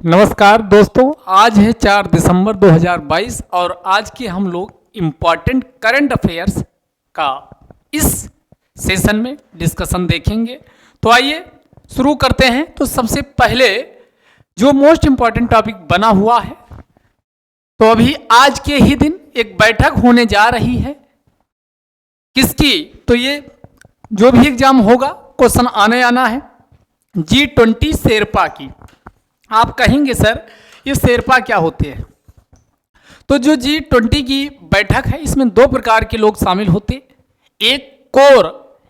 नमस्कार दोस्तों, आज है 4 दिसंबर 2022 और आज के हम लोग इम्पॉर्टेंट करंट अफेयर्स का इस सेशन में डिस्कशन देखेंगे। तो आइए शुरू करते हैं। तो सबसे पहले जो मोस्ट इम्पॉर्टेंट टॉपिक बना हुआ है, तो अभी आज के ही दिन एक बैठक होने जा रही है। किसकी? तो ये जो भी एग्जाम होगा क्वेश्चन आना है G20 शेरपा की। आप कहेंगे सर ये शेरपा क्या होते हैं? तो जो G20 की बैठक है इसमें दो प्रकार के लोग शामिल होते। एक कोर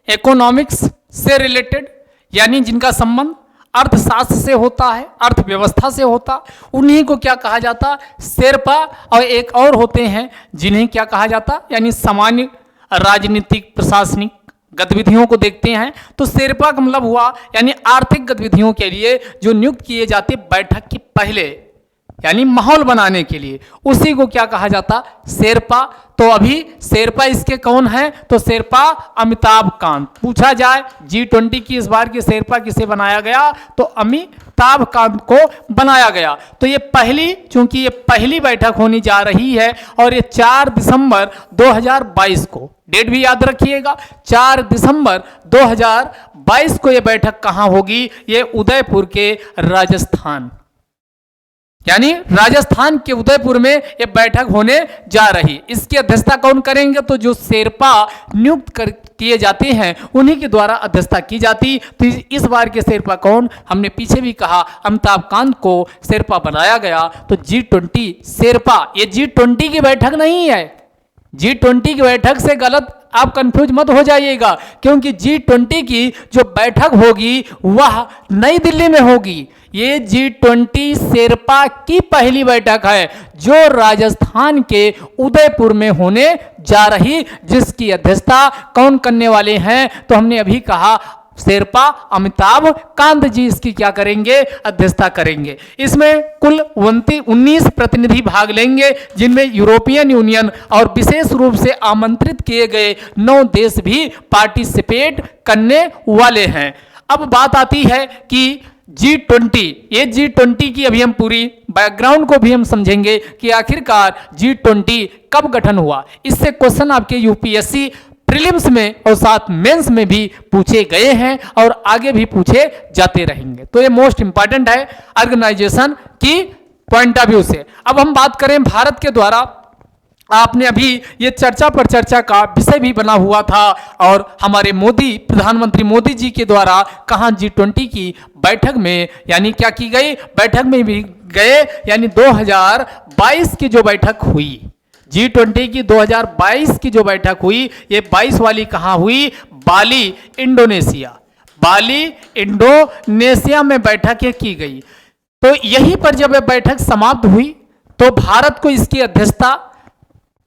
इकोनॉमिक्स से रिलेटेड, यानी जिनका संबंध अर्थशास्त्र से होता है, अर्थव्यवस्था से होता, उन्हीं को क्या कहा जाता? शेरपा। और एक और होते हैं जिन्हें क्या कहा जाता? यानी सामान्य राजनीतिक प्रशासनिक गतिविधियों को देखते हैं। तो शेरपा का मतलब हुआ यानी आर्थिक गतिविधियों के लिए जो नियुक्त किए जाते बैठक के पहले, यानी माहौल बनाने के लिए, उसी को क्या कहा जाता? शेरपा। तो अभी शेरपा इसके कौन है? तो शेरपा अमिताभ कांत। पूछा जाए G20 की इस बार की शेरपा किसे बनाया गया? तो अमिताभ कांत को बनाया गया। तो ये पहली, चूंकि ये पहली बैठक होने जा रही है और ये 4 दिसंबर 2022 को, डेट भी याद रखिएगा, 4 दिसंबर 2022 को ये बैठक कहां होगी? ये उदयपुर के राजस्थान, यानी राजस्थान के उदयपुर में ये बैठक होने जा रही। इसकी अध्यक्षता कौन करेंगे? तो जो शेरपा नियुक्त किए जाते हैं उन्हीं के द्वारा अध्यक्षता की जाती। तो इस बार के शेरपा कौन? हमने पीछे भी कहा अमिताभ कांत को शेरपा बनाया गया। तो G20 शेरपा, ये G20 की बैठक नहीं है। G20 की बैठक से गलत आप कंफ्यूज मत हो जाइएगा, क्योंकि G20 की जो बैठक होगी वह नई दिल्ली में होगी। ये G20 शेरपा की पहली बैठक है जो राजस्थान के उदयपुर में होने जा रही, जिसकी अध्यक्षता कौन करने वाले हैं? तो हमने अभी कहा शेरपा अमिताभ कांत जी इसकी क्या करेंगे? अध्यक्षता करेंगे। इसमें कुल 19 प्रतिनिधि भाग लेंगे, जिनमें यूरोपियन यूनियन और विशेष रूप से आमंत्रित किए गए 9 देश भी पार्टिसिपेट करने वाले हैं। अब बात आती है कि G20, ये G20 की अभी हम पूरी बैकग्राउंड को भी हम समझेंगे कि आखिरकार G20 कब गठन हुआ। इससे क्वेश्चन आपके यूपीएससी प्रीलिम्स में और साथ मेंस में भी पूछे गए हैं और आगे भी पूछे जाते रहेंगे। तो ये मोस्ट इंपॉर्टेंट है ऑर्गेनाइजेशन की पॉइंट ऑफ व्यू से। अब हम बात करें भारत के द्वारा, आपने अभी ये चर्चा पर चर्चा का विषय भी बना हुआ था और हमारे मोदी, प्रधानमंत्री मोदी जी के द्वारा कहाँ G20 की बैठक में, यानी क्या की गई? बैठक में भी गए, यानी 2022 की जो बैठक हुई G20 की 2022 की जो बैठक हुई, ये 22 वाली कहाँ हुई? बाली, इंडोनेशिया। बाली, इंडोनेशिया में बैठकें की गई। तो यहीं पर जब यह बैठक समाप्त हुई तो भारत को इसकी अध्यक्षता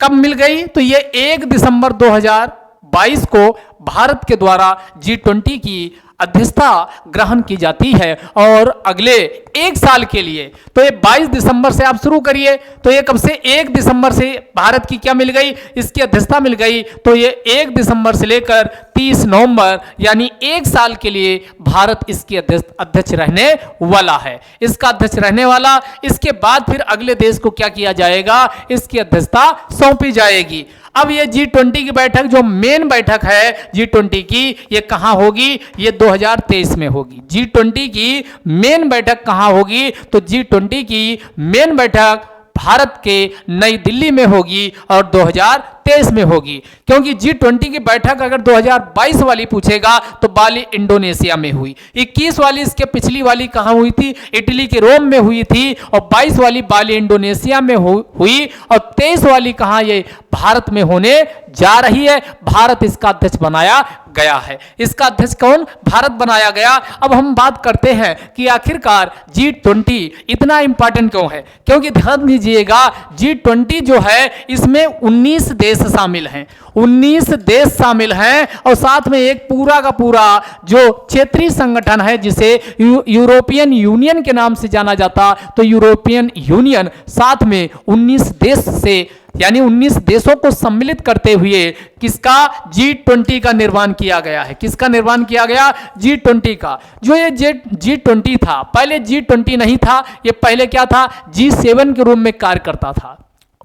कब मिल गई? तो ये 1 दिसंबर 2022 को भारत के द्वारा G20 की अध्यक्षता ग्रहण की जाती है और अगले 1 साल के लिए, तो ये 22 दिसंबर से आप शुरू करिए, तो ये कब से? 1 दिसंबर से भारत की क्या मिल गई? इसकी अध्यक्षता मिल गई। तो ये 1 दिसंबर से लेकर 30 नवंबर, यानी 1 साल के लिए भारत इसकी अध्यक्ष रहने वाला है। इसका अध्यक्ष रहने वाला, इसके बाद फिर अगले देश को क्या किया जाएगा? इसकी अध्यक्षता सौंपी जाएगी। अब ये G20 की बैठक, जो मेन बैठक है G20 की, ये कहाँ होगी? ये 2023 में होगी। G20 की मेन बैठक कहाँ होगी? तो G20 की मेन बैठक भारत के नई दिल्ली में होगी और 2023 में होगी, क्योंकि G20 की बैठक अगर 2022 वाली पूछेगा तो बाली, इंडोनेशिया में हुई। 21 वाली, इसके पिछली वाली कहाँ हुई थी? इटली के रोम में हुई थी। और 22 वाली बाली, इंडोनेशिया में हुई। और 23 वाली कहाँ? ये भारत में होने जा रही है। भारत इसका अध्यक्ष बनाया गया है। इसका अध्यक्ष कौन? भारत बनाया गया। अब हम बात करते हैं कि आखिरकार G20 इतना इंपॉर्टेंट क्यों है? क्योंकि ध्यान दीजिएगा G20 जो है इसमें 19 देश शामिल हैं। 19 देश शामिल हैं और साथ में एक पूरा का पूरा जो क्षेत्रीय संगठन है जिसे यूरोपियन यूनियन के नाम से जाना जाता, तो यूरोपियन यूनियन, साथ में 19 देश से यानी 19 देशों को सम्मिलित करते हुए किसका G20 का निर्माण किया गया है। किसका निर्माण किया गया? G20 का। जो ये G20 था, पहले G20 नहीं था, ये पहले क्या था? G7 के रूप में कार्य करता था।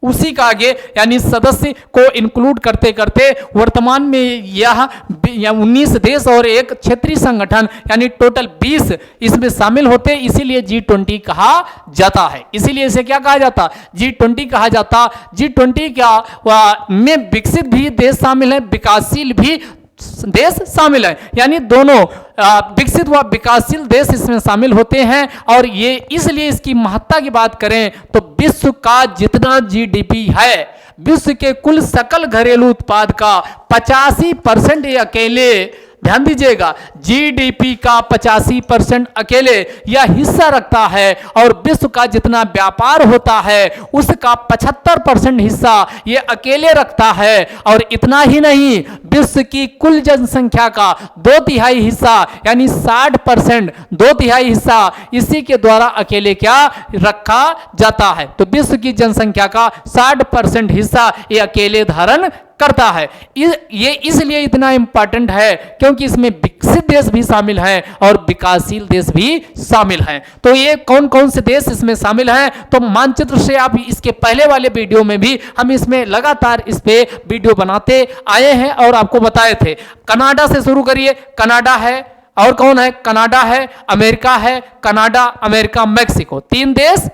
उसी का आगे यानी सदस्य को इंक्लूड करते करते वर्तमान में यह 19 देश और एक क्षेत्रीय संगठन यानी टोटल 20 इसमें शामिल होते, इसीलिए G20 कहा जाता है। इसीलिए इसे क्या कहा जाता? G20 कहा जाता। G20 का में विकसित भी देश शामिल है, विकासशील भी देश शामिल है, यानी दोनों विकसित व विकासशील देश इसमें शामिल होते हैं। और ये इसलिए इसकी महत्ता की बात करें तो विश्व का जितना जीडीपी है, विश्व के कुल सकल घरेलू उत्पाद का 85% ये अकेले, ध्यान दीजिएगा, जीडीपी का 85% अकेले यह हिस्सा रखता है। और विश्व का जितना व्यापार होता है उसका 75% हिस्सा ये अकेले रखता है। और इतना ही नहीं, विश्व की कुल जनसंख्या का 2/3 हिस्सा यानी 60%, 2/3 हिस्सा इसी के द्वारा अकेले क्या रखा जाता है। तो विश्व की जनसंख्या का 60% हिस्सा ये अकेले धारण करता है। ये इसलिए इतना इंपॉर्टेंट है क्योंकि इसमें विकसित देश भी शामिल हैं और विकासशील देश भी शामिल हैं। तो ये कौन कौन से देश इसमें शामिल हैं? तो मानचित्र से आप इसके पहले वाले वीडियो में भी हम इसमें लगातार इस पे वीडियो बनाते आए हैं और आपको बताए थे। कनाडा से शुरू करिए, कनाडा है, और कौन है? कनाडा है, अमेरिका है, कनाडा, अमेरिका, मैक्सिको, 3 देश,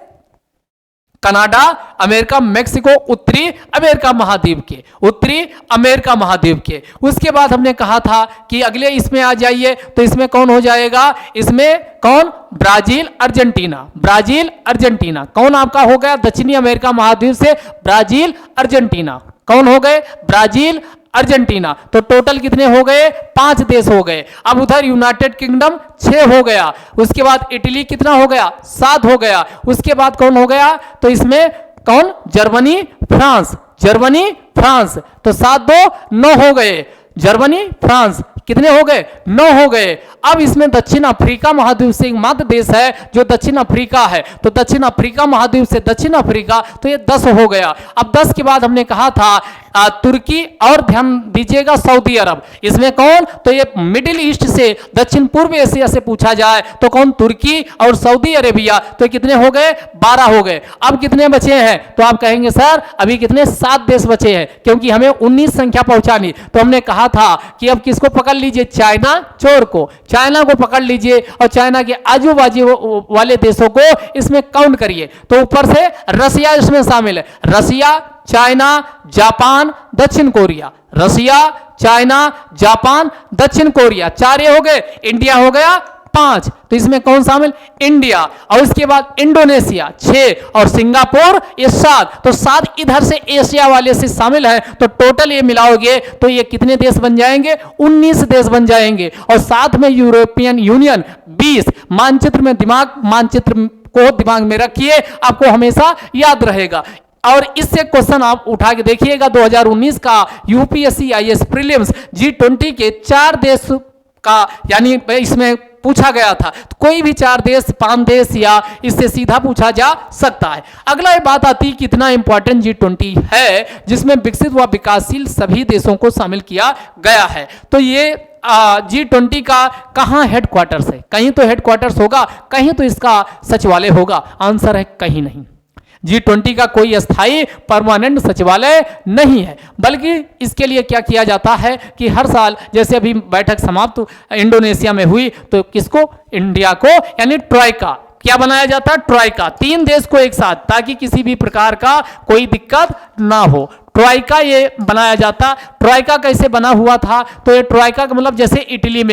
कनाडा, अमेरिका, मैक्सिको, उत्तरी अमेरिका महाद्वीप के, उत्तरी अमेरिका महाद्वीप के। उसके बाद हमने कहा था कि अगले इसमें आ जाइए, तो इसमें कौन हो जाएगा? इसमें कौन? Brazil, Argentina, Brazil, Argentina. कौन आपका हो गया? दक्षिणी अमेरिका महाद्वीप से ब्राजील, अर्जेंटीना। कौन हो गए? Brazil, Argentina. तो टोटल कितने हो गए? 5 देश हो गए। अब उधर यूनाइटेड किंगडम 6 हो गया। उसके बाद इटली कितना हो गया? 7 हो गया। उसके बाद कौन हो गया? तो इसमें कौन? Germany, France, Germany, France. तो 7 2 9 हो गए। जर्मनी, फ्रांस कितने हो गए? 9 हो गए। अब इसमें दक्षिण अफ्रीका महाद्वीप से एकमात्र देश है जो दक्षिण अफ्रीका है। तो दक्षिण अफ्रीका महाद्वीप से दक्षिण अफ्रीका, तो ये 10 हो गया। अब 10 के बाद हमने कहा था तुर्की, और ध्यान दीजिएगा सऊदी अरब। इसमें कौन? तो ये मिडिल ईस्ट से, दक्षिण पूर्व एशिया से पूछा जाए तो कौन? तुर्की और सऊदी अरेबिया। तो कितने हो गए? 12 हो गए। अब कितने बचे हैं? तो आप कहेंगे सर अभी कितने? 7 देश बचे हैं, क्योंकि हमें 19 संख्या पहुंचानी। तो हमने कहा था कि अब किसको पकड़ लीजिए? चाइना, चोर को, चाइना को पकड़ लीजिए और चाइना के आजू बाजू वाले देशों को इसमें काउंट करिए। तो ऊपर से रसिया इसमें शामिल है, रसिया, चाइना, जापान, दक्षिण कोरिया, रसिया, चाइना, जापान, दक्षिण कोरिया, 4 ये हो गए। इंडिया हो गया 5। तो इसमें कौन शामिल? इंडिया। और उसके बाद इंडोनेशिया 6 और सिंगापुर ये 7। तो 7 इधर से एशिया वाले से शामिल है। तो टोटल ये मिलाओगे तो ये कितने देश बन जाएंगे? 19 देश बन जाएंगे। और साथ में यूरोपियन यूनियन 20। मानचित्र को दिमाग में रखिए, आपको हमेशा याद रहेगा। और इससे क्वेश्चन आप उठा के देखिएगा 2019 का यूपीएससी आईएएस प्रीलिम्स G20 के 4 देश का यानी इसमें पूछा गया था। तो कोई भी 4 देश, 5 देश या इससे सीधा पूछा जा सकता है। अगला ये बात आती है कितना इंपॉर्टेंट G20 है, जिसमें विकसित व विकासशील सभी देशों को शामिल किया गया है। तो ये G20 का कहाँ हेडक्वार्टर्स है? कहीं तो हेडक्वार्टर्स होगा, कहीं तो इसका सचिवालय होगा। आंसर है कहीं नहीं। G20 का कोई अस्थायी परमानेंट सचिवालय नहीं है, बल्कि इसके लिए क्या किया जाता है कि हर साल जैसे अभी बैठक समाप्त इंडोनेशिया में हुई तो किसको? इंडिया को, यानी ट्राइका क्या बनाया जाता है? ट्राइका, 3 देश को एक साथ, ताकि किसी भी प्रकार का कोई दिक्कत ना हो। ट्राइका ये बनाया जाता। ट्राइका कैसे बना हुआ था? तो ये ट्राइका का मतलब जैसे इटली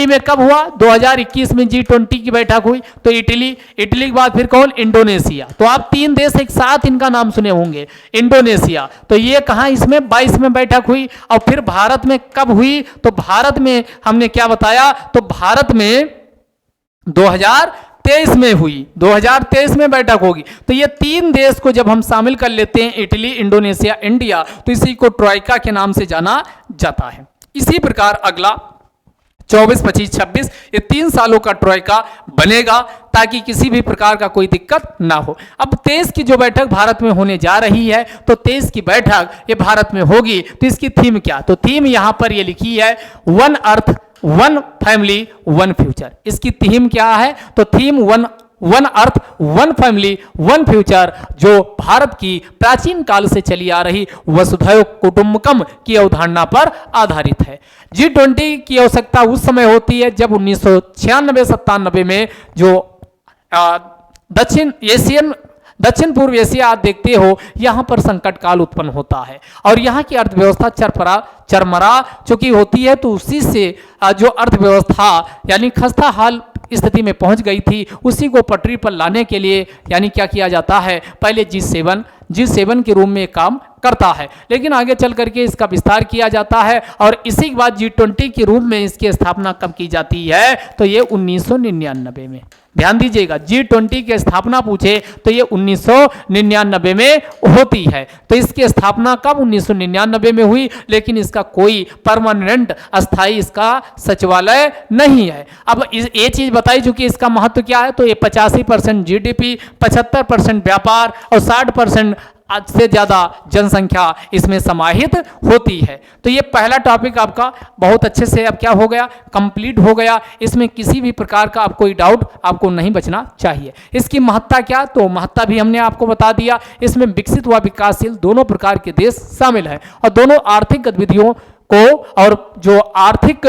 में कब हुआ? 2021 में G20 की बैठक हुई। तो इटली के बाद फिर कौन? इंडोनेशिया। तो आप 3 देश एक साथ इनका नाम सुने होंगे, इंडोनेशिया। तो ये कहाँ? इसमें 22 में बैठक हुई। और फिर भारत में कब हुई? तो भारत में हमने क्या बताया? तो भारत में 2023 में हुई, 2023 में बैठक होगी। तो ये 3 देश को जब हम शामिल कर लेते हैं, इटली, इंडोनेशिया, इंडिया, तो इसी को ट्राइका के नाम से जाना जाता है। इसी प्रकार अगला 24, 25, 26 ये 3 सालों का ट्रॉयका बनेगा ताकि किसी भी प्रकार का कोई दिक्कत ना हो। अब 23 की जो बैठक भारत में होने जा रही है, तो 23 की बैठक ये भारत में होगी, तो इसकी थीम क्या? तो थीम यहां पर ये लिखी है, one earth one family one future. इसकी थीम क्या है? तो theme one earth one family one future, जो भारत की प्राचीन काल से चली आ रही वसुधैव कुटुंबकम की अवधारणा पर आधारित है। G20 की आवश्यकता उस समय होती है जब 1996-97 में जो दक्षिण पूर्व एशिया आप देखते हो, यहां पर संकट काल उत्पन्न होता है और यहां की अर्थव्यवस्था चरमरा चुकी होती है। तो उसी से जो अर्थव्यवस्था यानी खस्ता हाल स्थिति में पहुंच गई थी, उसी को पटरी पर लाने के लिए यानी क्या किया जाता है, पहले G7 के रूप में काम करता है, लेकिन आगे चल करके इसका विस्तार किया जाता है और इसी के बाद G20 के रूप में इसकी स्थापना कब की जाती है? तो ये 1999 में। ध्यान दीजिएगा, G20 की स्थापना पूछे तो ये 1999 में होती है। तो इसकी स्थापना कब? 1999 में हुई, लेकिन इसका कोई परमानेंट अस्थाई इसका सचिवालय नहीं है। अब ये चीज बताई चुकी, इसका महत्व क्या है? तो ये 85% GDP, 75% व्यापार और 60% से ज्यादा जनसंख्या इसमें समाहित होती है। तो ये पहला टॉपिक आपका बहुत अच्छे से अब क्या हो गया, कंप्लीट हो गया। इसमें किसी भी प्रकार का आप कोई डाउट आपको नहीं बचना चाहिए। इसकी महत्ता क्या? तो महत्ता भी हमने आपको बता दिया। इसमें विकसित व विकासशील दोनों प्रकार के देश शामिल हैं और दोनों आर्थिक गतिविधियों को और जो आर्थिक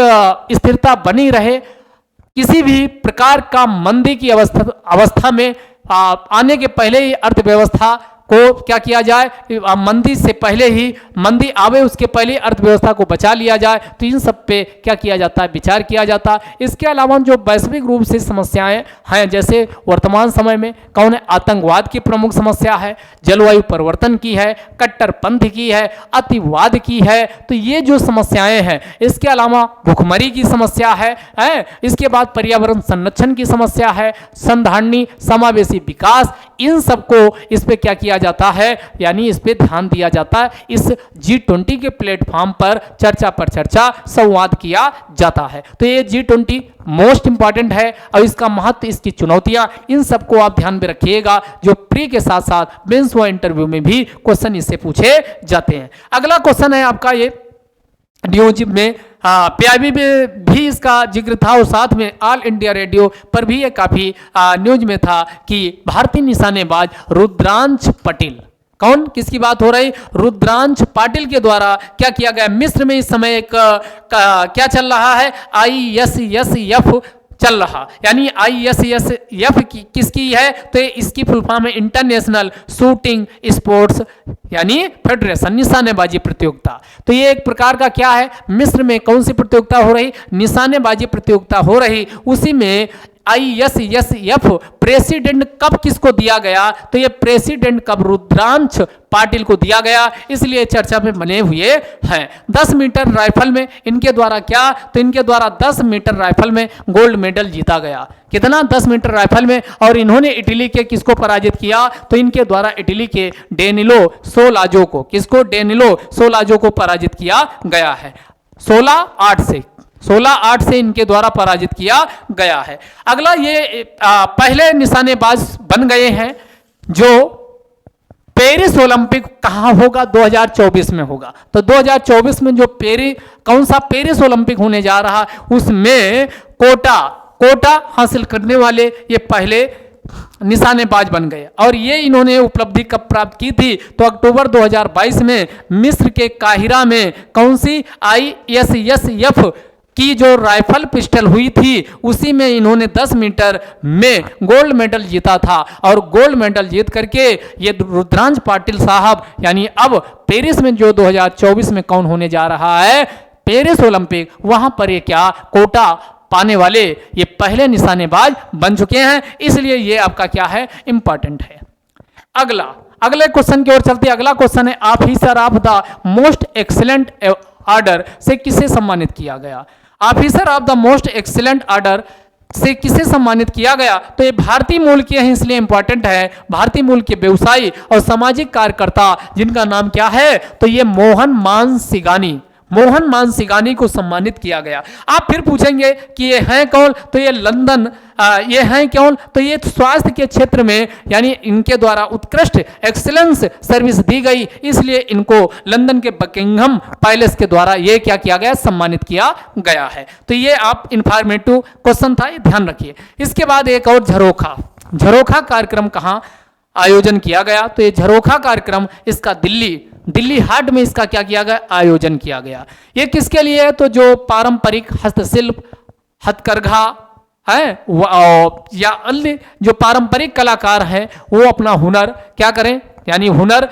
स्थिरता बनी रहे, किसी भी प्रकार का मंदी की अवस्था में आने के पहले ही अर्थव्यवस्था को क्या किया जाए, मंदी से पहले ही, मंदी आवे उसके पहले अर्थव्यवस्था को बचा लिया जाए। तो इन सब पे क्या किया जाता है, विचार किया जाता है। इसके अलावा जो वैश्विक रूप से समस्याएं हैं, जैसे वर्तमान समय में कौन है, आतंकवाद की प्रमुख समस्या है, जलवायु परिवर्तन की है, कट्टरपंथ की है, अतिवाद की है। तो ये जो समस्याएं हैं, इसके अलावा भुखमरी की समस्या है, इसके बाद पर्यावरण संरक्षण की समस्या है, संधारणी समावेशी विकास, इन सबको इस पे क्या किया जाता है, यानी इस पे ध्यान दिया जाता है। इस G20 के प्लेटफॉर्म पर चर्चा संवाद किया जाता है। तो ये G20 मोस्ट इंपॉर्टेंट है और इसका महत्व, इसकी चुनौतियां, इन सबको आप ध्यान में रखिएगा, जो प्री के साथ साथ मेंस व इंटरव्यू में भी क्वेश्चन इससे पूछे जाते हैं। अगला क्वेश्चन है आपका ये न्यूज में, PIB में भी इसका जिक्र था और साथ में ऑल इंडिया रेडियो पर भी ये काफी न्यूज में था कि भारतीय निशानेबाज रुद्रांश पटेल, कौन, किसकी बात हो रही, रुद्रांश पाटिल के द्वारा क्या किया गया, मिस्र में इस समय एक क्या चल रहा है, ISSF चल रहा, यानी ISSF किसकी है, तो इसकी फुल फॉर्म है इंटरनेशनल शूटिंग स्पोर्ट्स यानी फेडरेशन, निशानेबाजी प्रतियोगिता। तो ये एक प्रकार का क्या है, मिस्र में कौन सी प्रतियोगिता हो रही, निशानेबाजी प्रतियोगिता हो रही। उसी में ISSF प्रेसिडेंट कब किसको दिया गया, तो ये प्रेसिडेंट कब रुद्रांश पाटिल को दिया गया, इसलिए चर्चा में बने हुए हैं। 10 मीटर राइफल में इनके द्वारा क्या, तो इनके द्वारा 10 मीटर राइफल में गोल्ड मेडल जीता गया। कितना, 10 मीटर राइफल में। और इन्होंने इटली के किसको पराजित किया, तो इनके द्वारा इटली के डेनिलो सोलाजो को, किसको, डेनिलो सोलाजो को पराजित किया गया है। 16-8 से इनके द्वारा पराजित किया गया है। अगला ये पहले निशानेबाज बन गए हैं जो पेरिस ओलंपिक कहां होगा, 2024 में होगा। तो 2024 में जो कौन सा पेरिस ओलंपिक होने जा रहा, उसमें कोटा हासिल करने वाले ये पहले निशानेबाज बन गए। और ये इन्होंने उपलब्धि कब प्राप्त की थी, तो अक्टूबर 2022 में मिस्र के काहिरा में कौन सी ISSF की जो राइफल पिस्टल हुई थी, उसी में इन्होंने 10 मीटर में गोल्ड मेडल जीता था। और गोल्ड मेडल जीत करके ये रुद्रांश पाटिल साहब, यानी अब पेरिस में जो 2024 में कौन होने जा रहा है, पेरिस ओलंपिक, वहां पर ये क्या कोटा पाने वाले ये पहले निशानेबाज बन चुके हैं। इसलिए ये आपका क्या है, इंपॉर्टेंट है। अगले क्वेश्चन की ओर चलते हैं। अगला क्वेश्चन है, officer of the most excellent order से किसे सम्मानित किया गया। Officer of the most excellent order से किसे सम्मानित किया गया, तो ये भारतीय मूल के हैं, इसलिए इंपॉर्टेंट है। भारतीय मूल के व्यवसायी और सामाजिक कार्यकर्ता जिनका नाम क्या है, तो ये मोहन मान सिगानी, मोहन मानसिंगानी को सम्मानित किया गया। आप फिर पूछेंगे कि ये हैं कौन, तो ये लंदन, ये हैं कौन, तो ये स्वास्थ्य के क्षेत्र में यानी इनके द्वारा उत्कृष्ट एक्सीलेंस सर्विस दी गई, इसलिए इनको लंदन के बकिंघम पैलेस के द्वारा ये क्या किया गया, सम्मानित किया गया है। तो ये आप इंफॉर्मेटिव क्वेश्चन था, ये ध्यान रखिए। इसके बाद एक और झरोखा कार्यक्रम कहाँ आयोजन किया गया, तो ये झरोखा कार्यक्रम इसका दिल्ली हाट में इसका क्या किया गया, आयोजन किया गया। ये किसके लिए है, तो जो पारंपरिक हस्तशिल्प, हथकरघा है या अन्य जो पारंपरिक कलाकार हैं वो अपना हुनर क्या करें, यानी हुनर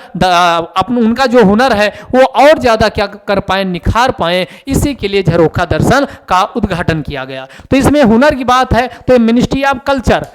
उनका जो हुनर है वो और ज़्यादा क्या कर पाए, निखार पाए, इसी के लिए झरोखा दर्शन का उद्घाटन किया गया। तो इसमें हुनर की बात है तो मिनिस्ट्री ऑफ कल्चर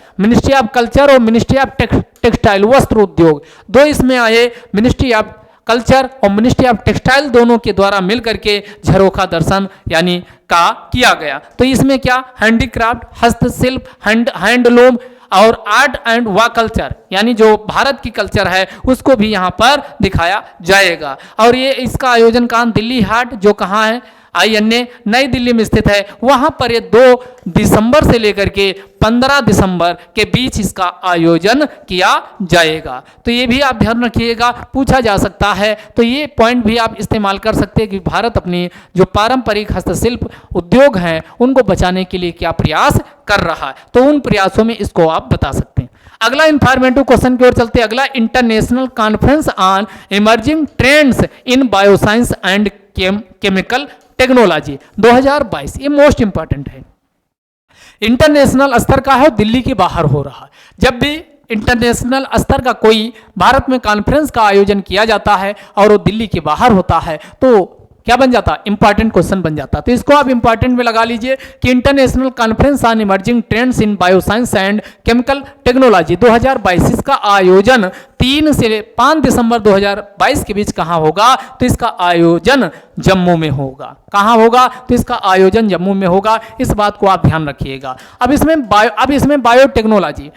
और मिनिस्ट्री ऑफ टेक्सटाइल वस्त्र उद्योग दो इसमें आए। मिनिस्ट्री ऑफ कल्चर और मिनिस्ट्री ऑफ टेक्सटाइल दोनों के द्वारा मिलकर के झरोखा दर्शन यानी का किया गया। तो इसमें क्या हैंडीक्राफ्ट, हस्तशिल्प, हैंडलूम और आर्ट एंड वा कल्चर यानी जो भारत की कल्चर है उसको भी यहाँ पर दिखाया जाएगा। और ये इसका आयोजन कहाँ, दिल्ली हाट जो कहाँ है, INA नई दिल्ली में स्थित है। वहां पर ये 2 दिसंबर से लेकर के 15 दिसंबर के बीच इसका आयोजन किया जाएगा। तो ये भी आप ध्यान रखिएगा, पूछा जा सकता है। तो ये पॉइंट भी आप इस्तेमाल कर सकते हैं कि भारत अपनी जो पारंपरिक हस्तशिल्प उद्योग हैं उनको बचाने के लिए क्या प्रयास कर रहा है, तो उन प्रयासों में इसको आप बता सकते हैं। अगला इंफॉर्मेटिव क्वेश्चन की ओर चलते हैं। अगला, international conference on emerging trends in bioscience and chemical technology 2022, ये मोस्ट इंपॉर्टेंट है। इंटरनेशनल स्तर का है, दिल्ली के बाहर हो रहा है। जब भी इंटरनेशनल स्तर का कोई भारत में कॉन्फ्रेंस का आयोजन किया जाता है और वो दिल्ली के बाहर होता है तो क्या बन जाता, इंपॉर्टेंट क्वेश्चन बन जाता। तो इसको आप इंपॉर्टेंट में लगा लीजिए कि international conference on emerging trends in bioscience and chemical technology 2022 का आयोजन 3 से 5 दिसंबर 2022 के बीच कहाँ होगा, तो इसका आयोजन जम्मू में होगा। कहाँ होगा, तो इसका आयोजन जम्मू में होगा। इस बात को आप ध्यान रखिएगा। अब इसमें बायोटेक्नोलॉजी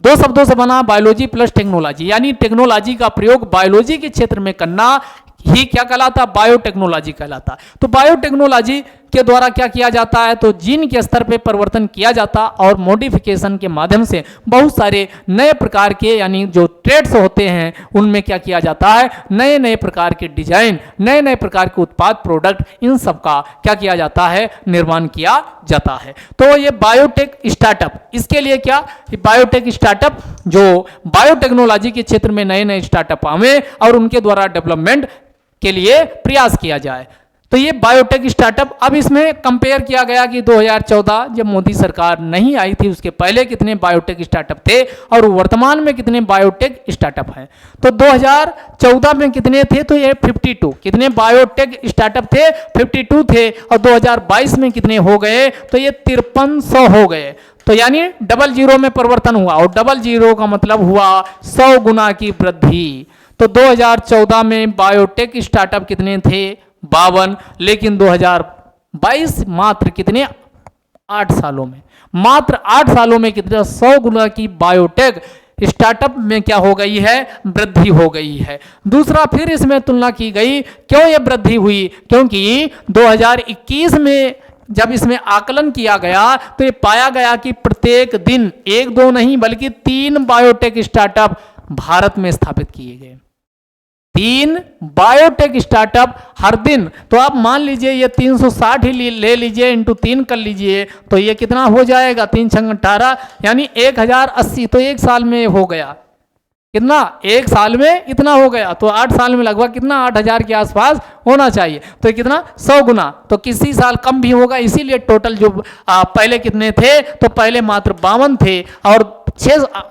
2 शब्दों से बना, बायोलॉजी प्लस टेक्नोलॉजी, यानी टेक्नोलॉजी का प्रयोग बायोलॉजी के क्षेत्र में करना ही क्या कहलाता, बायोटेक्नोलॉजी कहलाता। तो बायोटेक्नोलॉजी के द्वारा क्या किया जाता है, तो जीन के स्तर पे परिवर्तन किया जाता और मॉडिफिकेशन के माध्यम से बहुत सारे नए प्रकार के यानी जो ट्रेड्स होते हैं उनमें क्या किया जाता है, नए नए प्रकार के डिजाइन, नए नए प्रकार के उत्पाद, प्रोडक्ट, इन सब का क्या किया जाता है, निर्माण किया जाता है। तो ये बायोटेक स्टार्टअप, इसके लिए क्या, बायोटेक स्टार्टअप जो बायोटेक्नोलॉजी के क्षेत्र में नए नए स्टार्टअप आवे और उनके द्वारा डेवलपमेंट के लिए प्रयास किया जाए। तो ये बायोटेक स्टार्टअप, अब इसमें कंपेयर किया गया कि 2014 जब मोदी सरकार नहीं आई थी उसके पहले कितने बायोटेक स्टार्टअप थे और वर्तमान में कितने बायोटेक स्टार्टअप हैं। तो 2014 में कितने थे, तो ये 52 कितने बायोटेक स्टार्टअप थे, 52 थे। और 2022 में कितने हो गए, तो ये 5300 हो गए। तो यानी 00 में परिवर्तन हुआ और 00 का मतलब हुआ 100 गुना की वृद्धि। तो 2014 में बायोटेक स्टार्टअप कितने थे, 52, लेकिन 2022 मात्र कितने, 8 सालों में, मात्र 8 सालों में कितने 100 गुना की बायोटेक स्टार्टअप में क्या हो गई है, वृद्धि हो गई है। दूसरा, फिर इसमें तुलना की गई, क्यों ये वृद्धि हुई, क्योंकि 2021 में जब इसमें आकलन किया गया तो ये पाया गया कि प्रत्येक दिन 1-2 नहीं बल्कि 3 बायोटेक स्टार्टअप भारत में स्थापित किए गए। 3 बायोटेक स्टार्टअप हर दिन। तो आप मान लीजिए ये 360 ही ले लीजिए, इंटू 3 कर लीजिए, तो ये कितना हो जाएगा, 3 × 18 यानी 1080। तो 1 साल में हो गया कितना, 1 साल में इतना हो गया। तो 8 साल में लगभग कितना, 8000 के आसपास होना चाहिए। तो कितना, 100 गुना। तो किसी साल कम भी होगा, इसीलिए टोटल जो पहले कितने थे, तो पहले मात्र 52 थे और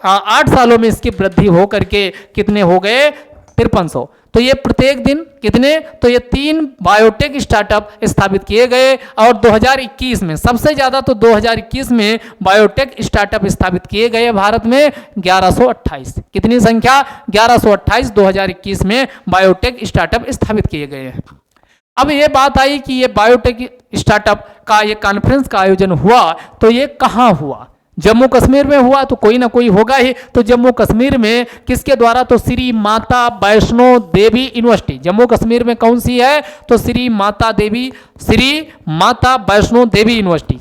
8 सालों में इसकी वृद्धि हो करके कितने हो गए, 5300। तो ये प्रत्येक दिन कितने, तो ये 3 बायोटेक स्टार्टअप स्थापित किए गए। और 2021 में सबसे ज्यादा, तो 2021 में बायोटेक स्टार्टअप स्थापित किए गए भारत में 1128। कितनी संख्या, 1128 2021 में बायोटेक स्टार्टअप स्थापित किए गए हैं। अब ये बात आई कि ये बायोटेक स्टार्टअप का ये कॉन्फ्रेंस का आयोजन हुआ, तो ये कहाँ हुआ, जम्मू कश्मीर में हुआ तो कोई ना कोई होगा ही। तो जम्मू कश्मीर में किसके द्वारा? तो श्री माता वैष्णो देवी यूनिवर्सिटी। जम्मू कश्मीर में कौन सी है? तो श्री माता वैष्णो देवी यूनिवर्सिटी।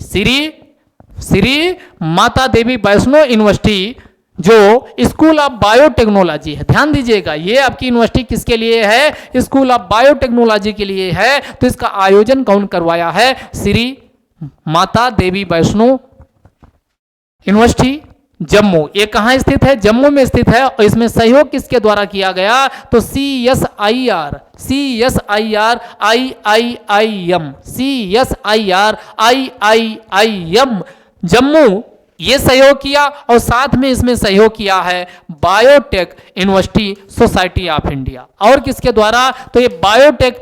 श्री माता देवी वैष्णो यूनिवर्सिटी जो स्कूल ऑफ बायोटेक्नोलॉजी है, ध्यान दीजिएगा, ये आपकी यूनिवर्सिटी किसके लिए है? स्कूल ऑफ बायोटेक्नोलॉजी के लिए है। तो इसका आयोजन कौन करवाया है? श्री माता देवी वैष्णो यूनिवर्सिटी जम्मू। ये कहाँ स्थित है? जम्मू में स्थित है। और इसमें सहयोग किसके द्वारा किया गया? तो CSIR IIIM जम्मू ये सहयोग किया। और साथ में इसमें सहयोग किया है biotech university society of India. और किसके द्वारा? तो ये biotech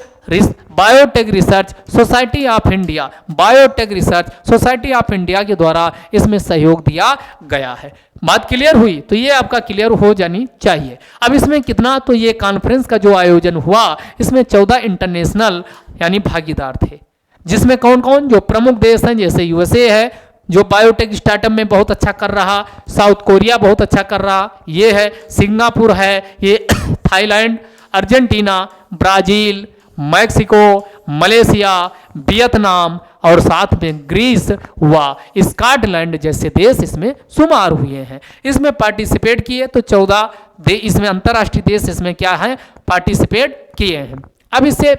research society of India, biotech research society of India के द्वारा इसमें सहयोग दिया गया है। बात क्लियर हुई? तो ये आपका क्लियर हो जानी चाहिए। अब इसमें कितना? तो ये कॉन्फ्रेंस का जो आयोजन हुआ इसमें 14 इंटरनेशनल यानी भागीदार थे, जिसमें कौन कौन? जो प्रमुख देश हैं, जैसे USA है जो बायोटेक स्टार्टअप में बहुत अच्छा कर रहा, साउथ कोरिया बहुत अच्छा कर रहा, ये है सिंगापुर है, ये Thailand, Argentina, Brazil, Mexico, Malaysia, Vietnam और साथ में ग्रीस व स्कॉटलैंड जैसे देश इसमें शुमार हुए हैं। इसमें पार्टिसिपेट किए तो 14 इसमें अंतर्राष्ट्रीय देश इसमें क्या है? पार्टिसिपेट किए हैं। अब इससे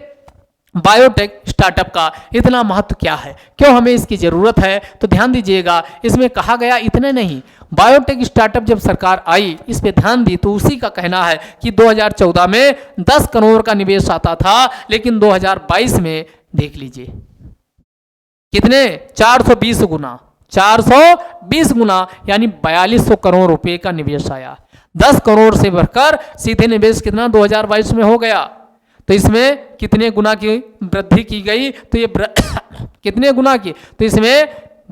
बायोटेक स्टार्टअप का इतना महत्व क्या है, क्यों हमें इसकी जरूरत है? तो ध्यान दीजिएगा, इसमें कहा गया इतने नहीं, बायोटेक स्टार्टअप जब सरकार आई इस पे ध्यान दी तो उसी का कहना है कि 2014 में 10 करोड़ का निवेश आता था, लेकिन 2022 में देख लीजिए कितने? 420 गुना यानी 4200 करोड़ रुपए का निवेश आया। 10 करोड़ से बढ़कर सीधे निवेश कितना 2022 में हो गया। तो इसमें कितने गुना की वृद्धि की गई? तो ये कितने गुना की? तो इसमें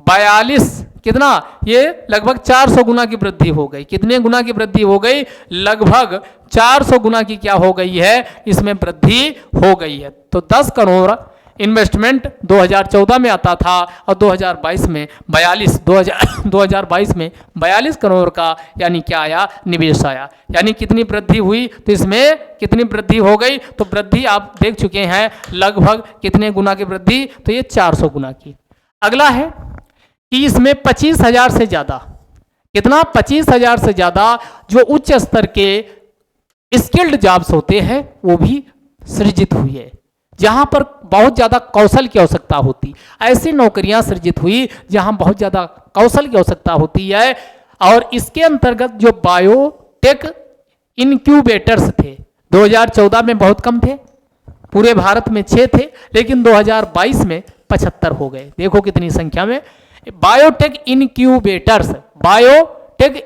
42 कितना? ये लगभग 400 गुना की वृद्धि हो गई। कितने गुना की वृद्धि हो गई? लगभग 400 गुना की क्या हो गई है? इसमें वृद्धि हो गई है। तो 10 करोड़ इन्वेस्टमेंट 2014 में आता था और 2022 में 42 करोड़ का यानी क्या आया? निवेश आया। यानी कितनी वृद्धि हुई? तो इसमें कितनी वृद्धि हो गई? तो वृद्धि आप देख चुके हैं लगभग कितने गुना की वृद्धि? तो ये 400 गुना की। अगला है कि इसमें 25,000 से ज़्यादा, कितना? 25,000 से ज़्यादा जो उच्च स्तर के स्किल्ड जॉब्स होते हैं वो भी सृजित हुई है, जहां पर बहुत ज़्यादा कौशल की आवश्यकता होती। ऐसी नौकरियां सृजित हुई जहां बहुत ज़्यादा कौशल की आवश्यकता होती है। और इसके अंतर्गत जो बायोटेक इनक्यूबेटर्स थे 2014 में बहुत कम थे, पूरे भारत में 6 थे, लेकिन 2022 में 75 हो गए। देखो कितनी संख्या में बायोटेक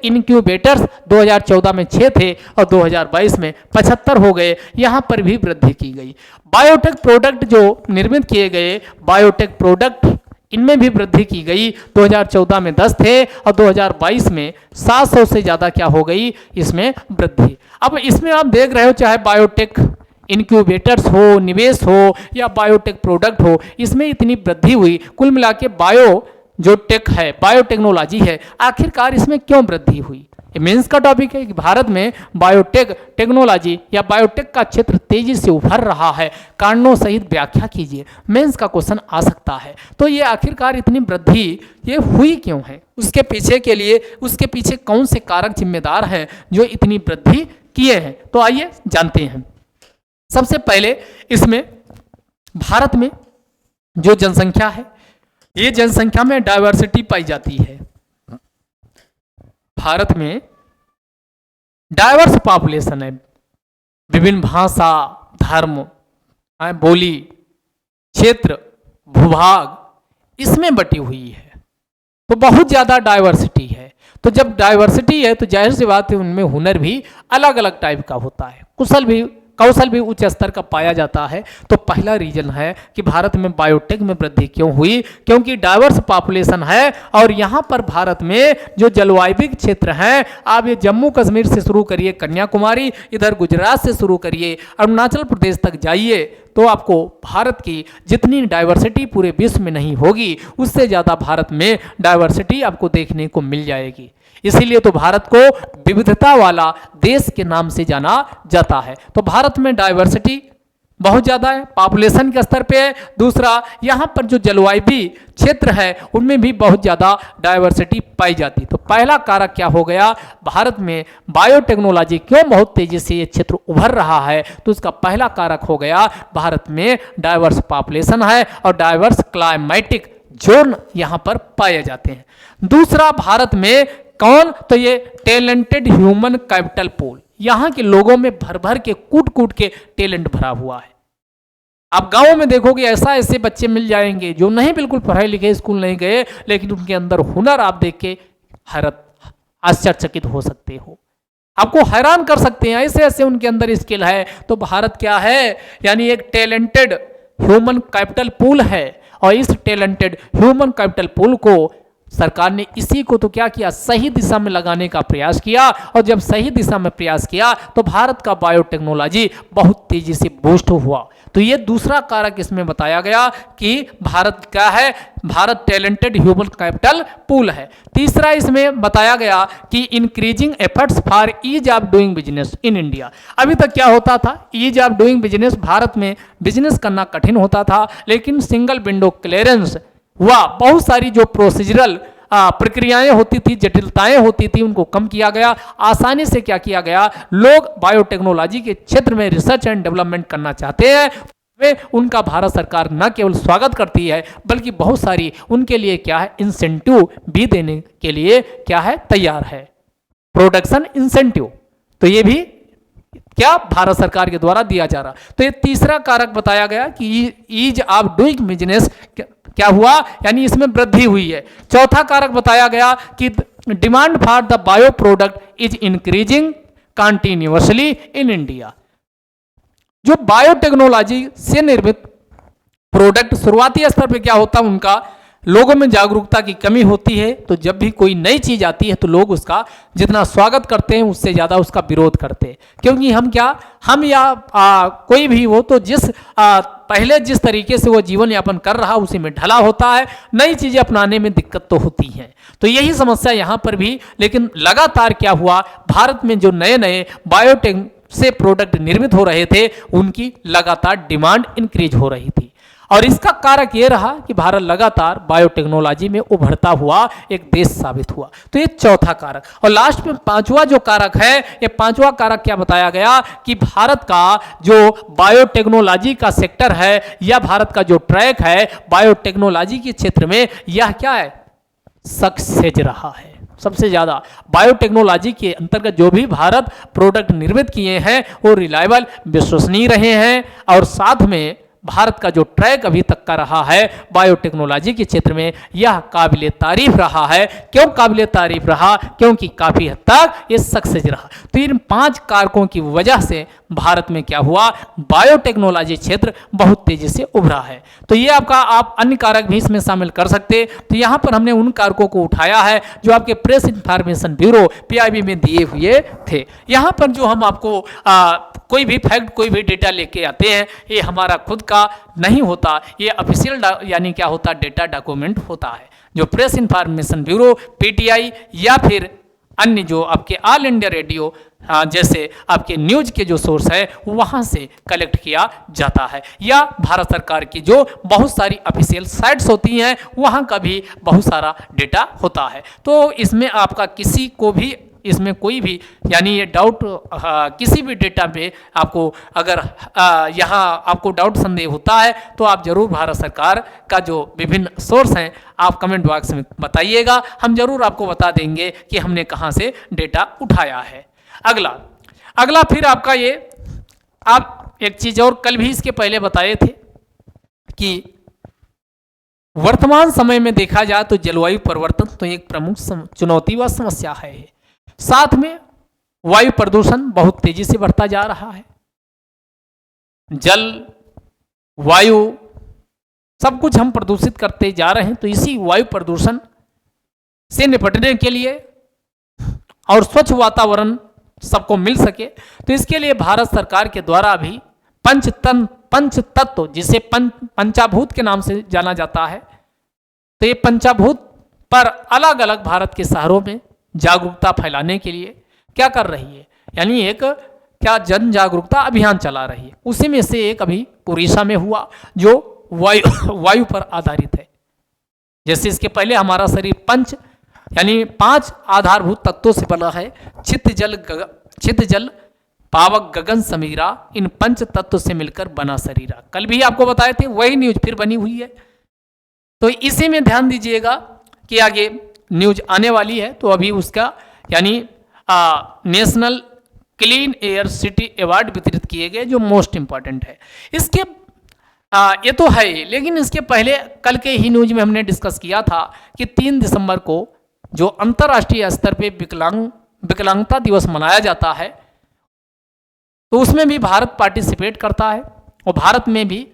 इनक्यूबेटर्स 2014 में 6 थे और 2022 में 75 हो गए। यहां पर भी वृद्धि की गई। बायोटेक प्रोडक्ट जो निर्मित किए गए, बायोटेक प्रोडक्ट इनमें भी वृद्धि की गई। 2014 में 10 थे और 2022 में 700 से ज़्यादा क्या हो गई? इसमें वृद्धि। अब इसमें आप देख रहे हो, चाहे बायोटेक इनक्यूबेटर्स हो, निवेश हो या बायोटेक प्रोडक्ट हो, इसमें इतनी वृद्धि हुई। कुल मिला के जो टेक है, बायोटेक्नोलॉजी है, आखिरकार इसमें क्यों वृद्धि हुई? ये मेंस का टॉपिक है कि भारत में बायोटेक टेक्नोलॉजी या बायोटेक का क्षेत्र तेजी से उभर रहा है, कारणों सहित व्याख्या कीजिए। मेंस का क्वेश्चन आ सकता है। तो ये आखिरकार इतनी वृद्धि ये हुई क्यों है? उसके पीछे कौन से कारक जिम्मेदार हैं जो इतनी वृद्धि किए हैं? तो आइए जानते हैं। सबसे पहले इसमें भारत में जो जनसंख्या है, ये जनसंख्या में डाइवर्सिटी पाई जाती है। भारत में डाइवर्स पॉपुलेशन है, विभिन्न भाषा, धर्म, बोली, क्षेत्र, भूभाग इसमें बटी हुई है। तो बहुत ज़्यादा डाइवर्सिटी है। तो जब डाइवर्सिटी है तो जाहिर सी बात है उनमें हुनर भी अलग अलग टाइप का होता है, कुशल भी कौशल भी उच्च स्तर का पाया जाता है। तो पहला रीजन है कि भारत में बायोटेक में वृद्धि क्यों हुई, क्योंकि डाइवर्स पॉपुलेशन है और यहाँ पर भारत में जो जलवायु क्षेत्र हैं, आप ये जम्मू कश्मीर से शुरू करिए कन्याकुमारी, इधर गुजरात से शुरू करिए अरुणाचल प्रदेश तक जाइए, तो आपको भारत की जितनी डाइवर्सिटी पूरे विश्व में नहीं होगी उससे ज़्यादा भारत में डाइवर्सिटी आपको देखने को मिल जाएगी। इसीलिए तो भारत को विविधता वाला देश के नाम से जाना जाता है। तो भारत में डाइवर्सिटी बहुत ज़्यादा है, पॉपुलेशन के स्तर पे है। दूसरा, यहाँ पर जो जलवायु क्षेत्र है उनमें भी बहुत ज़्यादा डाइवर्सिटी पाई जाती। तो पहला कारक क्या हो गया, भारत में बायोटेक्नोलॉजी क्यों बहुत तेज़ी से ये क्षेत्र उभर रहा है, तो उसका पहला कारक हो गया भारत में डाइवर्स पॉपुलेशन है और डाइवर्स क्लाइमेटिक जोन यहाँ पर पाए जाते हैं। दूसरा, भारत में कौन, तो ये टैलेंटेड ह्यूमन कैपिटल पूल, यहाँ के लोगों में भर भर के कूट कूट के टैलेंट भरा हुआ है। आप गांव में देखोगे ऐसे बच्चे मिल जाएंगे जो नहीं बिल्कुल पढ़े लिखे, स्कूल नहीं गए, लेकिन उनके अंदर हुनर आप देख के हैरत आश्चर्यचकित हो सकते हो, आपको हैरान कर सकते हैं, ऐसे ऐसे उनके अंदर स्किल है। तो भारत क्या है, यानी एक टैलेंटेड ह्यूमन कैपिटल पूल है और इस टैलेंटेड ह्यूमन कैपिटल पूल को सरकार ने इसी को तो क्या किया, सही दिशा में लगाने का प्रयास किया और जब सही दिशा में प्रयास किया तो भारत का बायोटेक्नोलॉजी बहुत तेजी से बूस्ट हुआ। तो ये दूसरा कारक इसमें बताया गया कि भारत क्या है, Bharat talented human capital pool है। तीसरा इसमें बताया गया कि increasing efforts for ease of doing business in India. अभी तक क्या होता था, ease of doing business, Bharat में बिजनेस करना कठिन होता था, लेकिन सिंगल विंडो क्लियरेंस हुआ, बहुत सारी जो प्रोसीजरल प्रक्रियाएं होती थी, जटिलताएं होती थी, उनको कम किया गया। आसानी से क्या किया गया, लोग बायोटेक्नोलॉजी के क्षेत्र में रिसर्च एंड डेवलपमेंट करना चाहते हैं, वे उनका भारत सरकार न केवल स्वागत करती है बल्कि बहुत सारी उनके लिए क्या है, इंसेंटिव भी देने के लिए क्या है, तैयार है, प्रोडक्शन इंसेंटिव। तो ये भी क्या भारत सरकार के द्वारा दिया जा रहा। तो ये तीसरा कारक बताया गया कि ईज ऑफ डूइंग बिजनेस क्या हुआ, यानी इसमें वृद्धि हुई है। चौथा कारक बताया गया कि demand for the bio product is increasing continuously in India. जो बायोटेक्नोलॉजी से निर्मित प्रोडक्ट शुरुआती स्तर पर क्या होता है, उनका लोगों में जागरूकता की कमी होती है। तो जब भी कोई नई चीज आती है तो लोग उसका जितना स्वागत करते हैं उससे ज्यादा उसका विरोध करते हैं, क्योंकि हम या कोई भी हो तो पहले जिस तरीके से वो जीवन यापन कर रहा उसी में ढला होता है, नई चीजें अपनाने में दिक्कत तो होती हैं। तो यही समस्या यहाँ पर भी, लेकिन लगातार क्या हुआ, भारत में जो नए नए बायोटेक से प्रोडक्ट निर्मित हो रहे थे उनकी लगातार डिमांड इंक्रीज हो रही थी और इसका कारक ये रहा कि भारत लगातार बायोटेक्नोलॉजी में उभरता हुआ एक देश साबित हुआ। तो ये चौथा कारक। और लास्ट में पांचवा जो कारक है, ये पांचवा कारक क्या बताया गया कि भारत का जो बायोटेक्नोलॉजी का सेक्टर है या भारत का जो ट्रैक है बायोटेक्नोलॉजी के क्षेत्र में, यह क्या है, सक्सेस रहा है। सबसे ज्यादा बायोटेक्नोलॉजी के अंतर्गत जो भी भारत प्रोडक्ट निर्मित किए हैं वो रिलायबल, विश्वसनीय रहे हैं और साथ में भारत का जो ट्रैक अभी तक का रहा है बायोटेक्नोलॉजी के क्षेत्र में, यह काबिले तारीफ रहा है। क्यों काबिले तारीफ रहा, क्योंकि काफी हद तक ये सक्सेस रहा। तो इन 5 कारकों की वजह से भारत में क्या हुआ, बायोटेक्नोलॉजी क्षेत्र बहुत तेजी से उभरा है। तो ये आप अन्य कारक भी इसमें शामिल कर सकते। तो यहाँ पर हमने उन कारकों को उठाया है जो आपके प्रेस इंफॉर्मेशन ब्यूरो PIB में दिए हुए थे। यहाँ पर जो हम आपको कोई भी फैक्ट, कोई भी डेटा लेके आते हैं, ये हमारा खुद का नहीं होता, ये ऑफिशियल यानी क्या होता, डेटा डॉक्यूमेंट होता है जो प्रेस इंफॉर्मेशन ब्यूरो PTI या फिर अन्य जो आपके ऑल इंडिया रेडियो जैसे आपके न्यूज के जो सोर्स है वहां से कलेक्ट किया जाता है, या भारत सरकार की जो बहुत सारी ऑफिशियल साइट्स होती हैं वहां का भी बहुत सारा डेटा होता है। तो इसमें आपका किसी को भी इसमें कोई भी यानी ये डाउट किसी भी डेटा पे आपको अगर यहाँ आपको डाउट संदेह होता है तो आप जरूर भारत सरकार का जो विभिन्न सोर्स हैं आप कमेंट बॉक्स में बताइएगा, हम जरूर आपको बता देंगे कि हमने कहाँ से डेटा उठाया है। अगला फिर आपका ये, आप एक चीज़ और कल भी इसके पहले बताए थे कि वर्तमान समय में देखा जाए तो जलवायु परिवर्तन तो एक प्रमुख चुनौती व समस्या है, साथ में वायु प्रदूषण बहुत तेजी से बढ़ता जा रहा है। जल, वायु, सब कुछ हम प्रदूषित करते जा रहे हैं। तो इसी वायु प्रदूषण से निपटने के लिए और स्वच्छ वातावरण सबको मिल सके, तो इसके लिए भारत सरकार के द्वारा भी पंच तत्व, जिसे पंचाभूत के नाम से जाना जाता है, तो ये पंचाभूत पर अलग अलग भारत के शहरों में जागरूकता फैलाने के लिए क्या कर रही है, यानी एक क्या जन जागरूकता अभियान चला रही है। उसी में से एक अभी उड़ीसा में हुआ जो वायु पर आधारित है। जैसे इसके पहले हमारा शरीर पंच यानी 5 आधारभूत तत्वों से बना है, चित्त जल पावक गगन समीरा, इन पंच तत्व से मिलकर बना शरीरा। कल भी आपको बताए थे, वही न्यूज फिर बनी हुई है। तो इसी में ध्यान दीजिएगा कि आगे न्यूज आने वाली है, तो अभी उसका यानी national clean air city award वितरित किए गए, जो मोस्ट इंपॉर्टेंट है। इसके ये तो है, लेकिन इसके पहले कल के ही न्यूज में हमने डिस्कस किया था कि 3 दिसंबर को जो अंतर्राष्ट्रीय स्तर पे विकलांगता दिवस मनाया जाता है, तो उसमें भी भारत पार्टिसिपेट करता है। और भारत में भी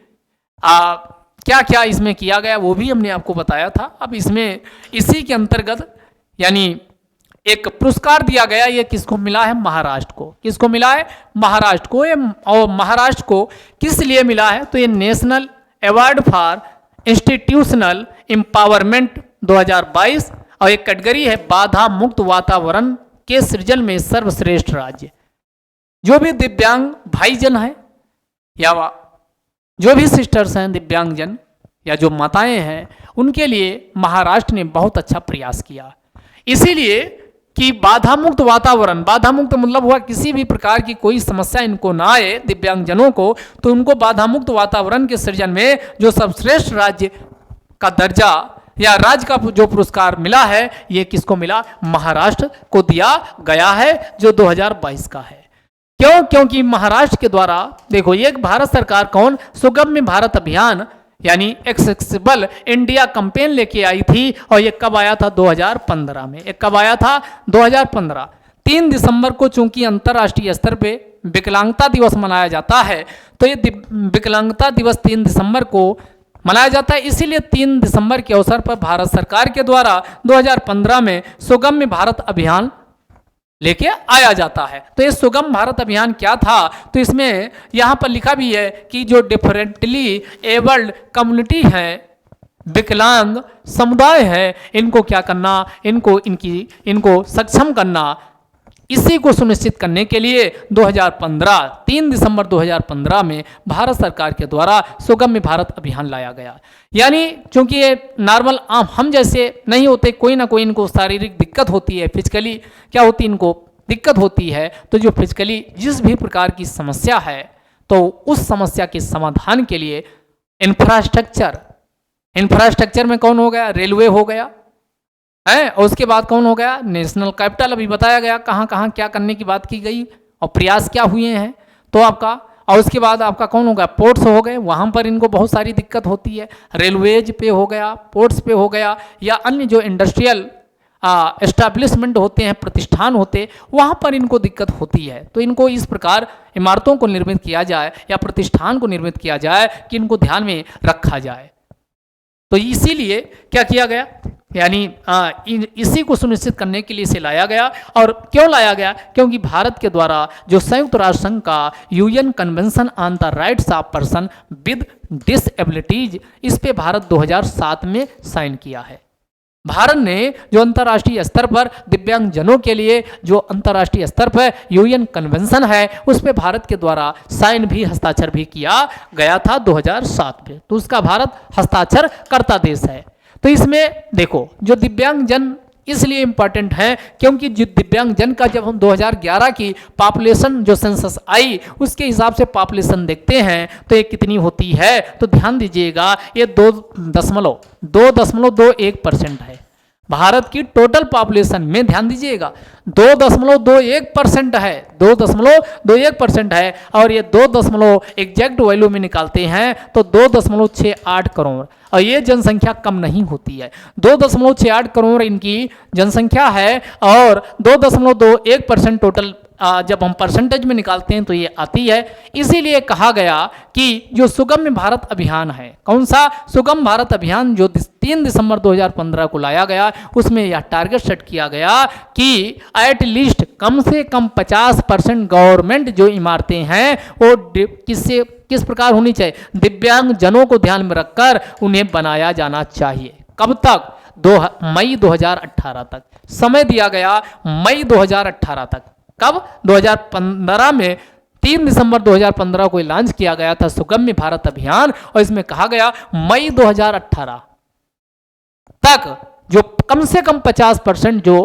क्या क्या इसमें किया गया वो भी हमने आपको बताया था। अब इसमें इसी के अंतर्गत यानी एक पुरस्कार दिया गया, ये किसको मिला है? महाराष्ट्र को। किसको मिला है? महाराष्ट्र को। और महाराष्ट्र को किस लिए मिला है? तो ये national award for institutional empowerment 2022, और एक कैटेगरी है बाधा मुक्त वातावरण के सृजन में सर्वश्रेष्ठ राज्य। जो भी दिव्यांग भाईजन है या जो भी सिस्टर्स हैं दिव्यांगजन या जो माताएं हैं, उनके लिए महाराष्ट्र ने बहुत अच्छा प्रयास किया। इसीलिए कि बाधा मुक्त वातावरण, बाधा मुक्त मतलब हुआ किसी भी प्रकार की कोई समस्या इनको ना आए दिव्यांगजनों को, तो उनको बाधा मुक्त वातावरण के सृजन में जो सर्वश्रेष्ठ राज्य का दर्जा या राज्य का जो पुरस्कार मिला है, ये किसको मिला? महाराष्ट्र को दिया गया है, जो 2022 का है। क्यों? क्योंकि महाराष्ट्र के द्वारा देखो, ये भारत सरकार कौन सुगम्य भारत अभियान यानी एक्सेसिबल इंडिया कैंपेन लेके आई थी, और ये कब आया था? 2015 में। ये कब आया था? 2015। 3 दिसंबर को चूंकि अंतर्राष्ट्रीय स्तर पे विकलांगता दिवस मनाया जाता है, तो ये विकलांगता दिवस 3 दिसंबर को मनाया जाता है। इसीलिए 3 दिसंबर के अवसर पर भारत सरकार के द्वारा 2015 में सुगम्य भारत अभियान लेके आया जाता है। तो ये सुगम भारत अभियान क्या था? तो इसमें यहाँ पर लिखा भी है कि जो डिफरेंटली एबल्ड कम्युनिटी है, विकलांग समुदाय है, इनको क्या करना? इनको सक्षम करना। इसी को सुनिश्चित करने के लिए 3 दिसंबर 2015 में भारत सरकार के द्वारा सुगम्य भारत अभियान लाया गया। यानी चूंकि ये नॉर्मल आम हम जैसे नहीं होते, कोई ना कोई इनको शारीरिक दिक्कत होती है, फिजिकली क्या होती है, इनको दिक्कत होती है। तो जो फिजिकली जिस भी प्रकार की समस्या है, तो उस समस्या के समाधान के लिए इंफ्रास्ट्रक्चर में कौन हो गया? रेलवे हो गया है। और उसके बाद कौन हो गया? National capital. अभी बताया गया कहाँ कहाँ क्या करने की बात की गई और प्रयास क्या हुए हैं। तो आपका और उसके बाद आपका कौन हो गया? पोर्ट्स हो गए, वहाँ पर इनको बहुत सारी दिक्कत होती है। रेलवेज पे हो गया, पोर्ट्स पे हो गया, या अन्य जो इंडस्ट्रियल एस्टैब्लिशमेंट होते हैं, प्रतिष्ठान होते, वहाँ पर इनको दिक्कत होती है। तो इनको इस प्रकार इमारतों को निर्मित किया जाए या प्रतिष्ठान को निर्मित किया जाए कि इनको ध्यान में रखा जाए। तो इसीलिए क्या किया गया, यानी इसी को सुनिश्चित करने के लिए इसे लाया गया। और क्यों लाया गया? क्योंकि भारत के द्वारा जो संयुक्त राष्ट्र संघ का UN convention on the rights of person with डिसएबिलिटीज, इस पे भारत 2007 में साइन किया है। भारत ने जो अंतर्राष्ट्रीय स्तर पर दिव्यांगजनों के लिए जो अंतर्राष्ट्रीय स्तर पर यूएन कन्वेंशन है, उस पे भारत के द्वारा साइन भी, हस्ताक्षर भी किया गया था 2007 में। तो उसका भारत हस्ताक्षर करता देश है। तो इसमें देखो, जो दिव्यांगजन इसलिए इम्पॉर्टेंट है क्योंकि जो दिव्यांगजन का जब हम 2011 की पॉपुलेशन जो सेंसस आई, उसके हिसाब से पॉपुलेशन देखते हैं तो ये कितनी होती है, तो ध्यान दीजिएगा, ये 2.21% है। भारत की टोटल पॉपुलेशन में ध्यान दीजिएगा 2.21% है, 2.21% है। और ये 2 एग्जैक्ट वैल्यू में निकालते हैं तो 2.68 करोड़, और ये जनसंख्या कम नहीं होती है। 2.68 करोड़ इनकी जनसंख्या है और 2.21% टोटल जब हम परसेंटेज में निकालते हैं तो ये आती है। इसीलिए कहा गया कि जो सुगम्य भारत अभियान है, कौन सा सुगम भारत अभियान जो 3 दिसंबर 2015 को लाया गया, उसमें यह टारगेट सेट किया गया कि एट लीस्ट कम से कम 50% गवर्नमेंट जो इमारतें हैं वो किस प्रकार होनी चाहिए, दिव्यांग जनों को ध्यान में रखकर उन्हें बनाया जाना चाहिए। कब तक? मई 2018 तक समय दिया गया, मई 2018 तक। कब? 2015 में 3 दिसंबर 2015 को लॉन्च किया गया था सुगम्य भारत अभियान, और इसमें कहा गया मई 2018 तक जो कम से कम 50% जो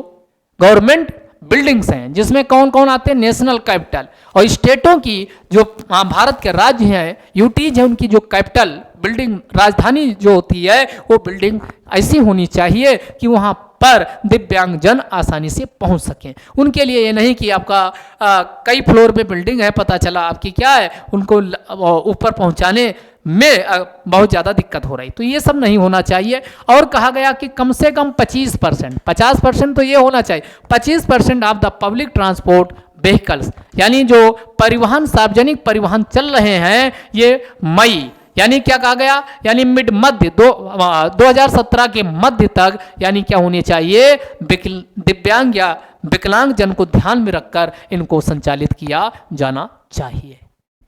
गवर्नमेंट बिल्डिंग्स हैं, जिसमें कौन कौन आते हैं, नेशनल कैपिटल और स्टेटों की जो भारत के राज्य हैं, यूटीज हैं, उनकी जो कैपिटल बिल्डिंग राजधानी जो होती है वो बिल्डिंग ऐसी होनी चाहिए कि वहाँ पर दिव्यांगजन आसानी से पहुंच सकें। उनके लिए ये नहीं कि आपका कई फ्लोर पे बिल्डिंग है, पता चला आपकी क्या है, उनको ऊपर पहुंचाने में बहुत ज़्यादा दिक्कत हो रही, तो ये सब नहीं होना चाहिए। और कहा गया कि कम से कम 25%, 50% तो ये होना चाहिए, 25% of the public transport vehicles, यानी जो परिवहन सार्वजनिक परिवहन चल रहे हैं, ये मई यानी क्या कहा गया, यानी मिड मध्य 2017 के मध्य तक, यानी क्या होनी चाहिए, दिव्यांग या विकलांग जन को ध्यान में रखकर इनको संचालित किया जाना चाहिए।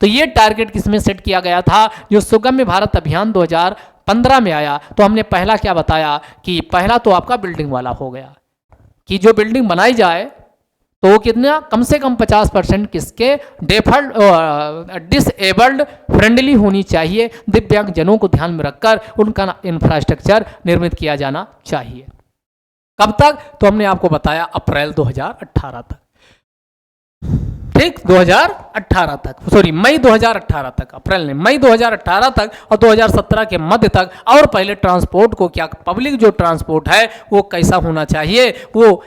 तो ये टारगेट किसमें सेट किया गया था, जो सुगम्य भारत अभियान 2015 में आया। तो हमने पहला क्या बताया कि पहला तो आपका बिल्डिंग वाला हो गया कि जो बिल्डिंग बनाई जाए तो वो कितना, कम से कम 50% किसके, डिसेबल्ड फ्रेंडली होनी चाहिए, दिव्यांग जनों को ध्यान में रखकर उनका इंफ्रास्ट्रक्चर निर्मित किया जाना चाहिए। कब तक? तो हमने आपको बताया अप्रैल 2018 तक, ठीक, 2018 तक, सॉरी मई 2018 तक, अप्रैल नहीं, मई 2018 तक और 2017 के मध्य तक। और पहले ट्रांसपोर्ट को क्या, पब्लिक जो ट्रांसपोर्ट है वो कैसा होना चाहिए, वो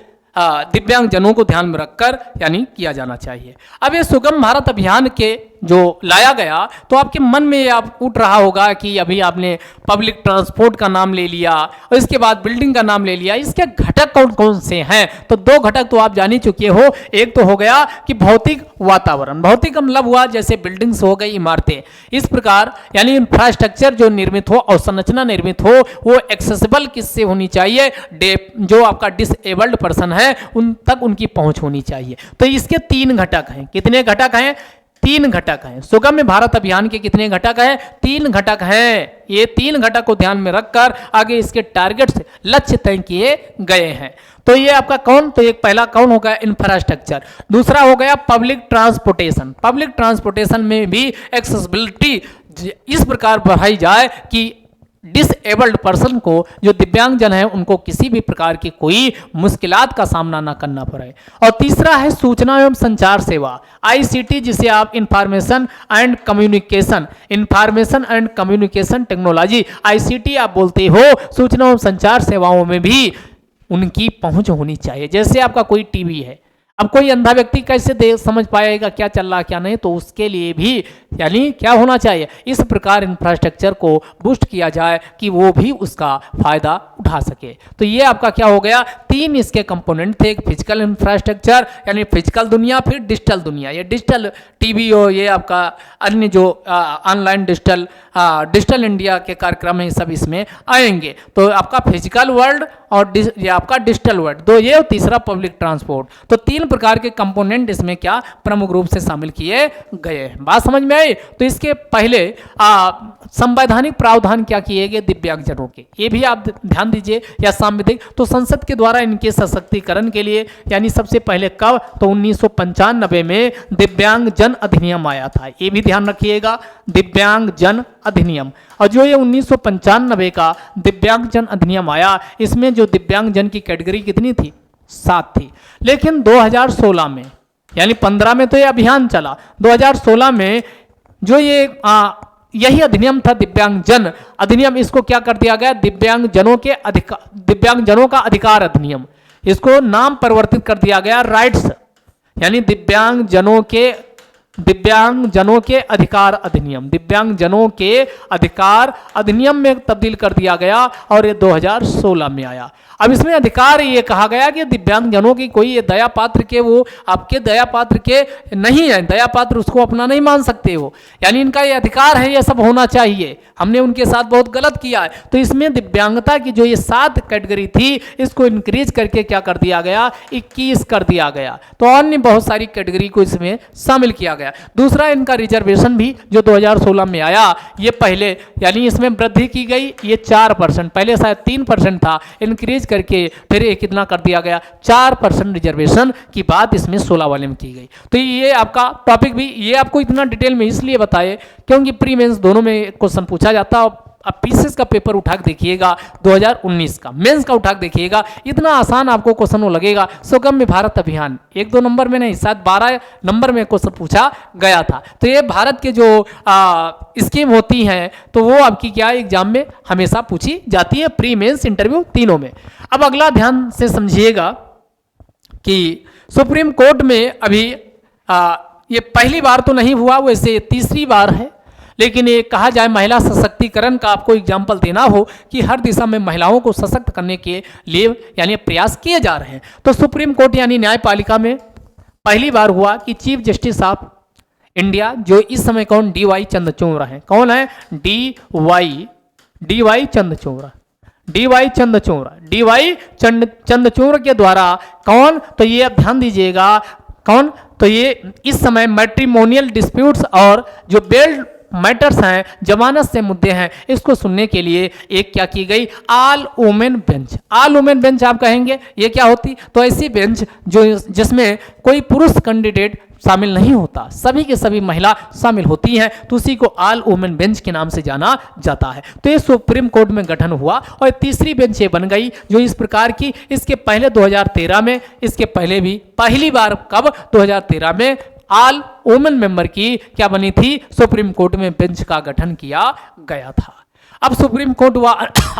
दिव्यांग जनों को ध्यान में रखकर यानी किया जाना चाहिए। अब ये सुगम भारत अभियान के जो लाया गया, तो आपके मन में ये आप उठ रहा होगा कि अभी आपने पब्लिक ट्रांसपोर्ट का नाम ले लिया और इसके बाद बिल्डिंग का नाम ले लिया, इसके घटक कौन कौन से हैं? तो 2 घटक तो आप जान ही चुके हो। एक तो हो गया कि भौतिक वातावरण, भौतिक का मतलब हुआ जैसे बिल्डिंग्स हो गई, इमारतें, इस प्रकार यानी इंफ्रास्ट्रक्चर जो निर्मित हो और संरचना निर्मित हो वो एक्सेसिबल किससे होनी चाहिए, जो आपका डिसेबल्ड पर्सन है उन तक उनकी पहुंच होनी चाहिए। तो इसके 3 घटक हैं। कितने घटक हैं? 3 घटक हैं। सुगम्य भारत अभियान के कितने घटक हैं? 3 घटक हैं। ये 3 घटक को ध्यान में रखकर आगे इसके टारगेट्स, लक्ष्य तय किए गए हैं। तो ये आपका कौन, तो एक पहला कौन हो गया, इंफ्रास्ट्रक्चर। दूसरा हो गया पब्लिक ट्रांसपोर्टेशन। पब्लिक ट्रांसपोर्टेशन में भी एक्सेसिबिलिटी इस प्रकार बढ़ाई जाए कि डिसेबल्ड पर्सन को, जो दिव्यांगजन है, उनको किसी भी प्रकार की कोई मुश्किलात का सामना ना करना पड़े। और तीसरा है सूचना एवं संचार सेवा, ICT, जिसे आप information and communication technology, ICT आप बोलते हो। सूचना एवं संचार सेवाओं में भी उनकी पहुंच होनी चाहिए। जैसे आपका कोई टीवी है, अब कोई अंधा व्यक्ति कैसे समझ पाएगा क्या चल रहा क्या नहीं, तो उसके लिए भी यानी क्या होना चाहिए, इस प्रकार इंफ्रास्ट्रक्चर को बूस्ट किया जाए कि वो भी उसका फायदा उठा सके। तो ये आपका क्या हो गया, 3 इसके कंपोनेंट थे। एक फिजिकल इंफ्रास्ट्रक्चर यानी फिजिकल दुनिया, फिर डिजिटल दुनिया, ये डिजिटल टीवी हो, ये आपका अन्य जो ऑनलाइन डिजिटल इंडिया के कार्यक्रम है, सब इसमें आएंगे। तो आपका फिजिकल वर्ल्ड और ये आपका डिजिटल वर्ल्ड, 2 ये, और तीसरा पब्लिक ट्रांसपोर्ट। तो 3 प्रकार के कंपोनेंट इसमें क्या प्रमुख रूप से शामिल किए गए हैं। बात समझ में आई? तो इसके पहले संवैधानिक प्रावधान क्या किए गए दिव्यांगजनों के, ये भी आप ध्यान दीजिए, या सांविधिक। तो संसद के द्वारा इनके सशक्तिकरण के लिए यानी सबसे पहले कब, तो 1995 में दिव्यांगजन अधिनियम आया था। ये भी ध्यान रखिएगा, दिव्यांगजन अधिनियम। और जो ये 1995 का दिव्यांगजन अधिनियम आया, इसमें जो दिव्यांगजन की कैटेगरी कितनी थी, 7 थी। लेकिन 2016 में यानी 15 में तो ये अभियान चला, 2016 में जो ये यही अधिनियम था दिव्यांगजन अधिनियम, इसको क्या कर दिया गया, दिव्यांगजनों का अधिकार अधिनियम, इसको नाम परिवर्तित कर दिया गया राइट्स, यानी दिव्यांगजनों के अधिकार अधिनियम, दिव्यांगजनों के अधिकार अधिनियम में तब्दील कर दिया गया, और ये 2016 में आया। अब इसमें अधिकार ये कहा गया कि दिव्यांगजनों की कोई ये दया पात्र के वो आपके दया पात्र के नहीं है, दया पात्र उसको अपना नहीं मान सकते हो, यानी इनका ये अधिकार है, ये सब होना चाहिए, हमने उनके साथ बहुत गलत किया है। तो इसमें दिव्यांगता की जो ये 7 कैटेगरी थी इसको इंक्रीज करके क्या कर दिया गया, 21 कर दिया गया। तो अन्य बहुत सारी कैटेगरी को इसमें शामिल किया गया। दूसरा इनका रिजर्वेशन भी जो 2016 में आया, ये पहले यानी इसमें वृद्धि की गई, ये 4%, पहले शायद 3% था, इंक्रीज करके फिर ये कितना कर दिया गया, 4% रिजर्वेशन की बात इसमें 16 वाले में की गई। तो ये आपका टॉपिक भी, ये आपको इतना डिटेल में इसलिए बताए क्योंकि प्री मेंस दोनों में क्वेश्चन पूछा जाता है। अब पीसीएस का पेपर उठा के देखिएगा 2019 का, मेंस का उठा के देखिएगा, इतना आसान आपको क्वेश्चन वो लगेगा। सुगम्य भारत अभियान 1-2 नंबर में नहीं, शायद 12 नंबर में क्वेश्चन पूछा गया था। तो ये भारत के जो स्कीम होती हैं तो वो आपकी क्या एग्जाम में हमेशा पूछी जाती है, प्री मेंस इंटरव्यू तीनों में। अब अगला ध्यान से समझिएगा कि सुप्रीम कोर्ट में अभी ये पहली बार तो नहीं हुआ, वैसे तीसरी बार है, लेकिन ये कहा जाए महिला सशक्तिकरण का आपको एग्जाम्पल देना हो कि हर दिशा में महिलाओं को सशक्त करने के लिए यानी प्रयास किए जा रहे हैं। तो सुप्रीम कोर्ट यानी न्यायपालिका में पहली बार हुआ कि चीफ जस्टिस ऑफ इंडिया जो इस समय कौन, DY चंद्रचूड़ हैं। कौन है, DY चंद्रचूड़, DY चंद्रचूड़ के द्वारा कौन, तो ये अब ध्यान दीजिएगा कौन, तो ये इस समय मैट्रिमोनियल डिस्प्यूट्स और जो बेल मैटर्स हैं, जमानत से मुद्दे हैं, इसको सुनने के लिए एक क्या की गई, all women bench. All women bench आप कहेंगे ये क्या होती, तो ऐसी बेंच जो जिसमें कोई पुरुष कैंडिडेट शामिल नहीं होता, सभी के सभी महिला शामिल होती हैं, तो उसी को ऑल वुमेन बेंच के नाम से जाना जाता है। तो ये सुप्रीम कोर्ट में गठन हुआ और तीसरी बेंच ये बन गई जो इस प्रकार की, इसके पहले 2013 में, इसके पहले भी पहली बार कब, 2013 में ऑल वुमेन मेंबर की क्या बनी थी, सुप्रीम कोर्ट में बेंच का गठन किया गया था। अब सुप्रीम कोर्ट व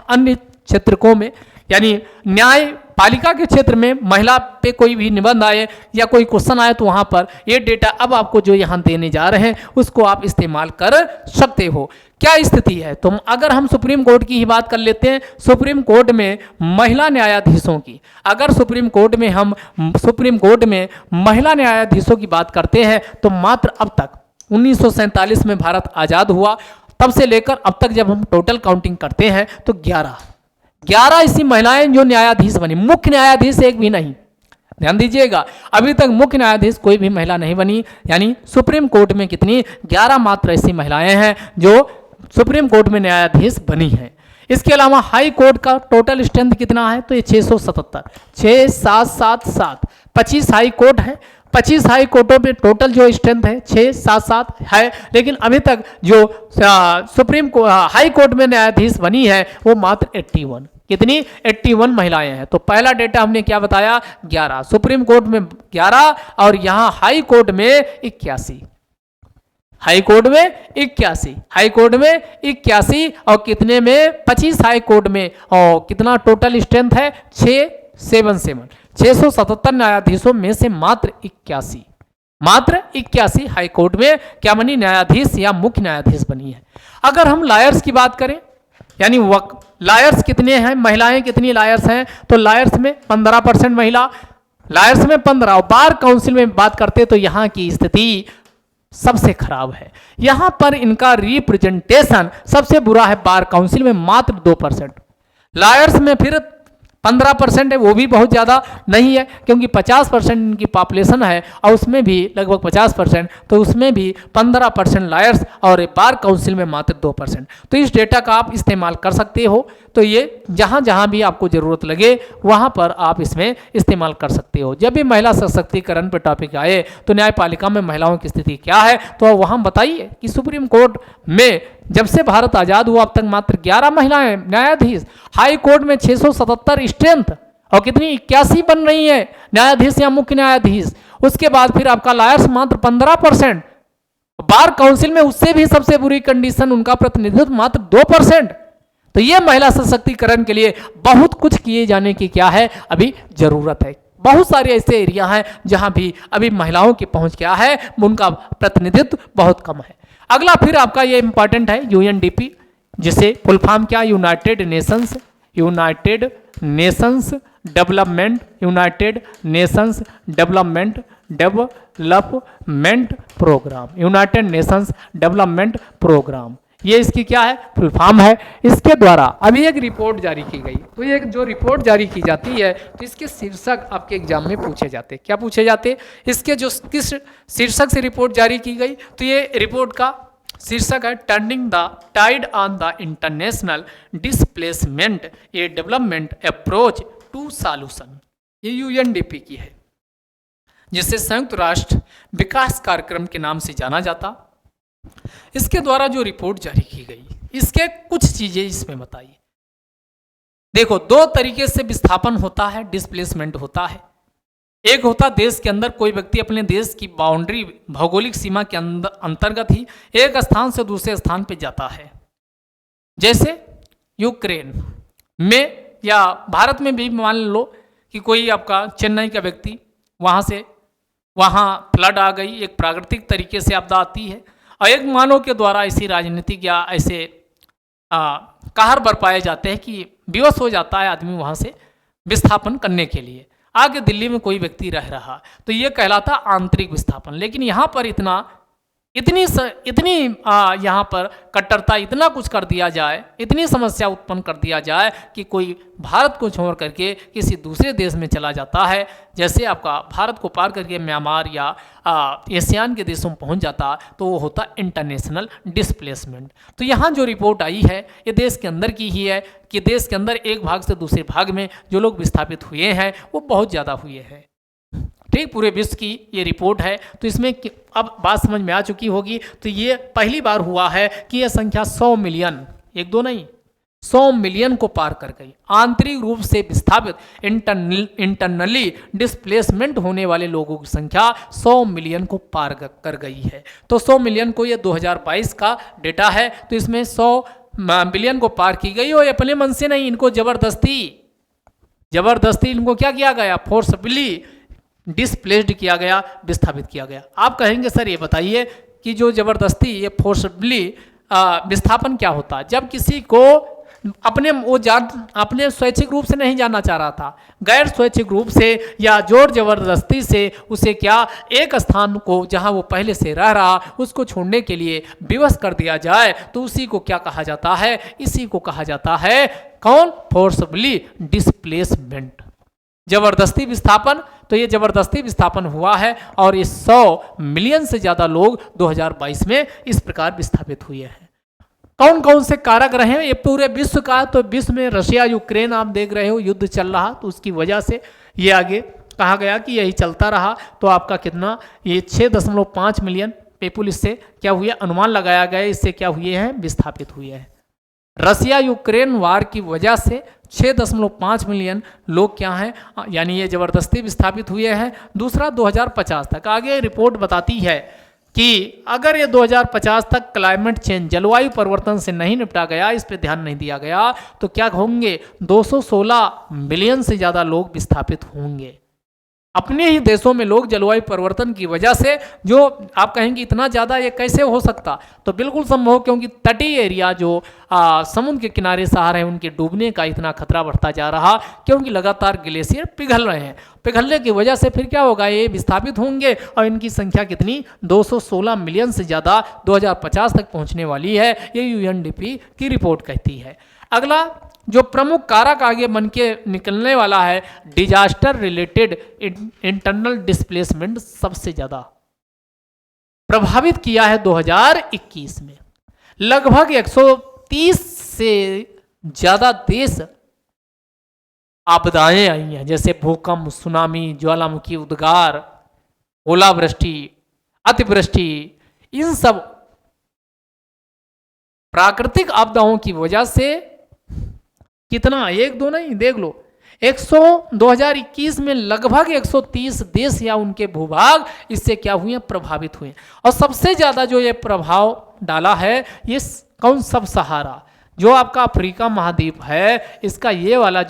अन्य क्षेत्रों में यानी न्यायपालिका के क्षेत्र में महिला पे कोई भी निबंध आए या कोई क्वेश्चन आए तो वहां पर ये डेटा अब आपको जो यहाँ देने जा रहे हैं उसको आप इस्तेमाल कर सकते हो। क्या स्थिति है, तो अगर हम सुप्रीम कोर्ट की ही बात कर लेते हैं, सुप्रीम कोर्ट में महिला न्यायाधीशों की, अगर सुप्रीम कोर्ट में महिला न्यायाधीशों की बात करते हैं तो मात्र अब तक 1947 में भारत आज़ाद हुआ, तब से लेकर अब तक जब हम टोटल काउंटिंग करते हैं तो 11 ऐसी महिलाएं जो न्यायाधीश बनी, मुख्य न्यायाधीश एक भी नहीं, ध्यान दीजिएगा, अभी तक मुख्य न्यायाधीश कोई भी महिला नहीं बनी। यानी सुप्रीम कोर्ट में कितनी, 11 मात्र ऐसी महिलाएं हैं जो सुप्रीम कोर्ट में न्यायाधीश बनी हैं। इसके अलावा हाई कोर्ट का टोटल स्ट्रेंथ कितना है, तो ये 677, 6777, 25 हाई कोर्ट है, 25 हाई कोर्टों में टोटल जो स्ट्रेंथ है 677 है, लेकिन अभी तक जो सुप्रीम हाई कोर्ट में न्यायाधीश बनी है वो मात्र 81, कितनी, 81 महिलाएं हैं। तो पहला डेटा हमने क्या बताया, 11, सुप्रीम कोर्ट में 11 और यहाँ हाई कोर्ट में 81, हाई कोर्ट में 81, हाई कोर्ट में 81 और कितने में, 25 हाई कोर्ट में, और कितना टोटल स्ट्रेंथ है 677, 677 न्यायाधीशों में से मात्र 81 हाई कोर्ट में क्या बनी, न्यायाधीश या मुख्य न्यायाधीश बनी है। अगर हम लायर्स की बात करें, यानी लायर्स कितने हैं, महिलाएं कितनी लायर्स हैं, तो लायर्स में 15% महिला, लायर्स में 15, और बार काउंसिल में बात करते तो यहाँ की स्थिति सबसे खराब है। यहां पर इनका रिप्रेजेंटेशन सबसे बुरा है, बार काउंसिल में मात्र 2%, लायर्स में फिर 15% है, वो भी बहुत ज़्यादा नहीं है क्योंकि 50% इनकी पॉपुलेशन है और उसमें भी लगभग 50%, तो उसमें भी 15% लायर्स और बार काउंसिल में मात्र 2%। तो इस डेटा का आप इस्तेमाल कर सकते हो। तो ये जहाँ जहाँ भी आपको ज़रूरत लगे वहाँ पर आप इसमें इस्तेमाल कर सकते हो। जब भी महिला सशक्तिकरण पर टॉपिक आए तो न्यायपालिका में महिलाओं की स्थिति क्या है, तो वहाँ बताइए कि सुप्रीम कोर्ट में जब से भारत आज़ाद हुआ अब तक मात्र 11 महिलाएं न्यायाधीश, हाई कोर्ट में 677 स्ट्रेंथ और कितनी 81 बन रही है न्यायाधीश या मुख्य न्यायाधीश। उसके बाद फिर आपका लायर्स मात्र 15%, बार काउंसिल में उससे भी सबसे बुरी कंडीशन, उनका प्रतिनिधित्व मात्र 2%। तो ये महिला सशक्तिकरण के लिए बहुत कुछ किए जाने की क्या है, अभी जरूरत है। बहुत सारे ऐसे एरिया हैं जहां भी अभी महिलाओं की पहुंच क्या है, उनका प्रतिनिधित्व बहुत कम है। अगला फिर आपका ये इंपॉर्टेंट है यूएनडीपी, जिसे फुल फॉर्म क्या, United Nations United Nations development programme, United Nations development programme, ये इसकी क्या है, फुल फॉर्म है। इसके द्वारा अभी एक रिपोर्ट जारी की गई, तो ये जो रिपोर्ट जारी की जाती है तो इसके शीर्षक आपके एग्जाम में पूछे जाते हैं। क्या पूछे जाते हैं? इसके जो किस शीर्षक से रिपोर्ट जारी की गई, तो ये रिपोर्ट का शीर्षक है turning the tide on the international displacement a development approach to solution. ये यूएनडीपी की है, जिसे संयुक्त राष्ट्र विकास कार्यक्रम के नाम से जाना जाता। इसके द्वारा जो रिपोर्ट जारी की गई, इसके कुछ चीजें इसमें बताई। देखो, दो तरीके से विस्थापन होता है, डिस्प्लेसमेंट होता है। एक होता देश के अंदर कोई व्यक्ति अपने देश की बाउंड्री, भौगोलिक सीमा के अंतर्गत ही एक स्थान से दूसरे स्थान पे जाता है। जैसे यूक्रेन में या भारत में भी मान लो कि कोई आपका चेन्नई का व्यक्ति वहाँ से, वहाँ फ्लड आ गई, एक प्राकृतिक तरीके से आपदा आती है, और एक मानव के द्वारा ऐसी राजनीतिक या ऐसे कहर बरपाए जाते हैं कि विवश हो जाता है आदमी वहाँ से विस्थापन करने के लिए। आगे दिल्ली में कोई व्यक्ति रह रहा, तो ये कहलाता आंतरिक विस्थापन। लेकिन यहाँ पर इतनी यहाँ पर कट्टरता, इतना कुछ कर दिया जाए, इतनी समस्या उत्पन्न कर दिया जाए कि कोई भारत को छोड़ करके किसी दूसरे देश में चला जाता है। जैसे आपका भारत को पार करके म्यांमार या एशियान के देशों में पहुंच जाता, तो वो होता इंटरनेशनल डिस्प्लेसमेंट। तो यहाँ जो रिपोर्ट आई है, ये देश के अंदर की ही है कि देश के अंदर एक भाग से दूसरे भाग में जो लोग विस्थापित हुए हैं वो बहुत ज़्यादा हुए हैं। ठीक, पूरे विश्व की ये रिपोर्ट है। तो इसमें अब बात समझ में आ चुकी होगी। तो ये पहली बार हुआ है कि यह संख्या 100 मिलियन, एक दो नहीं, 100 मिलियन को पार कर गई। आंतरिक रूप से विस्थापित इंटरनली डिस्प्लेसमेंट होने वाले लोगों की संख्या 100 मिलियन को पार कर गई है। तो 100 मिलियन को ये 2022 का डेटा है। तो इसमें 100 मिलियन को पार की गई, और अपने मन से नहीं, इनको जबरदस्ती इनको क्या किया गया, फोर्सफुली डिस्प्लेस्ड किया गया, विस्थापित किया गया। आप कहेंगे सर ये बताइए कि जो जबरदस्ती, ये फोर्सफुली विस्थापन क्या होता है? जब किसी को अपने स्वैच्छिक रूप से नहीं जाना चाह रहा था, गैर स्वैच्छिक रूप से या जोर जबरदस्ती से उसे क्या एक स्थान को जहां वो पहले से रह रहा उसको छोड़ने के लिए विवश कर दिया जाए, तो उसी को क्या कहा जाता है? इसी को कहा जाता है कौन? फोर्सफुली डिस्प्लेसमेंट, जबरदस्ती विस्थापन। तो ये जबरदस्ती विस्थापन हुआ है, और ये 100 मिलियन से ज़्यादा लोग 2022 में इस प्रकार विस्थापित हुए हैं। कौन कौन से कारक रहे हैं? ये पूरे विश्व का, तो विश्व में रशिया यूक्रेन आप देख रहे हो युद्ध चल रहा, तो उसकी वजह से ये आगे कहा गया कि यही चलता रहा। तो आपका कितना, ये 6.5 मिलियन पीपुल इससे क्या हुए, अनुमान लगाया गया, इससे क्या हुए हैं, विस्थापित हुए हैं। रसिया यूक्रेन वार की वजह से 6.5 मिलियन लोग क्या हैं, यानी ये जबरदस्ती विस्थापित हुए हैं। दूसरा 2050 तक, आगे रिपोर्ट बताती है कि अगर ये 2050 तक क्लाइमेट चेंज, जलवायु परिवर्तन से नहीं निपटा गया, इस पे ध्यान नहीं दिया गया, तो क्या होंगे, 216 मिलियन से ज़्यादा लोग विस्थापित होंगे। अपने ही देशों में लोग जलवायु परिवर्तन की वजह से, जो आप कहेंगे इतना ज़्यादा ये कैसे हो सकता, तो बिल्कुल संभव, क्योंकि तटीय एरिया जो समुद्र के किनारे शहर हैं उनके डूबने का इतना खतरा बढ़ता जा रहा, क्योंकि लगातार ग्लेशियर पिघल रहे हैं। पिघलने की वजह से फिर क्या होगा, ये विस्थापित होंगे, और इनकी संख्या कितनी, 216 मिलियन से ज़्यादा 2050 तक पहुँचने वाली है, ये यूएनडीपी की रिपोर्ट कहती है। अगला जो प्रमुख कारक आगे बन के निकलने वाला है, डिजास्टर रिलेटेड इंटरनल डिस्प्लेसमेंट सबसे ज़्यादा प्रभावित किया है 2021 में। लगभग 130 से ज़्यादा देश आपदाएं आई हैं, जैसे भूकंप, सुनामी, ज्वालामुखी, उद्गार, ओलावृष्टि, अतिवृष्टि। इन सब प्राकृतिक आपदाओं की वजह से कितना, एक दो नहीं, देख लो, 2021 में लगभग 130 देश या उनके भूभाग इससे क्या हुए, प्रभावित हुए। और सबसे ज़्यादा जो ये प्रभाव डाला है, ये कौन, सब सहारा, जो आपका अफ्रीका महाद्वीप है, इसका ये वाला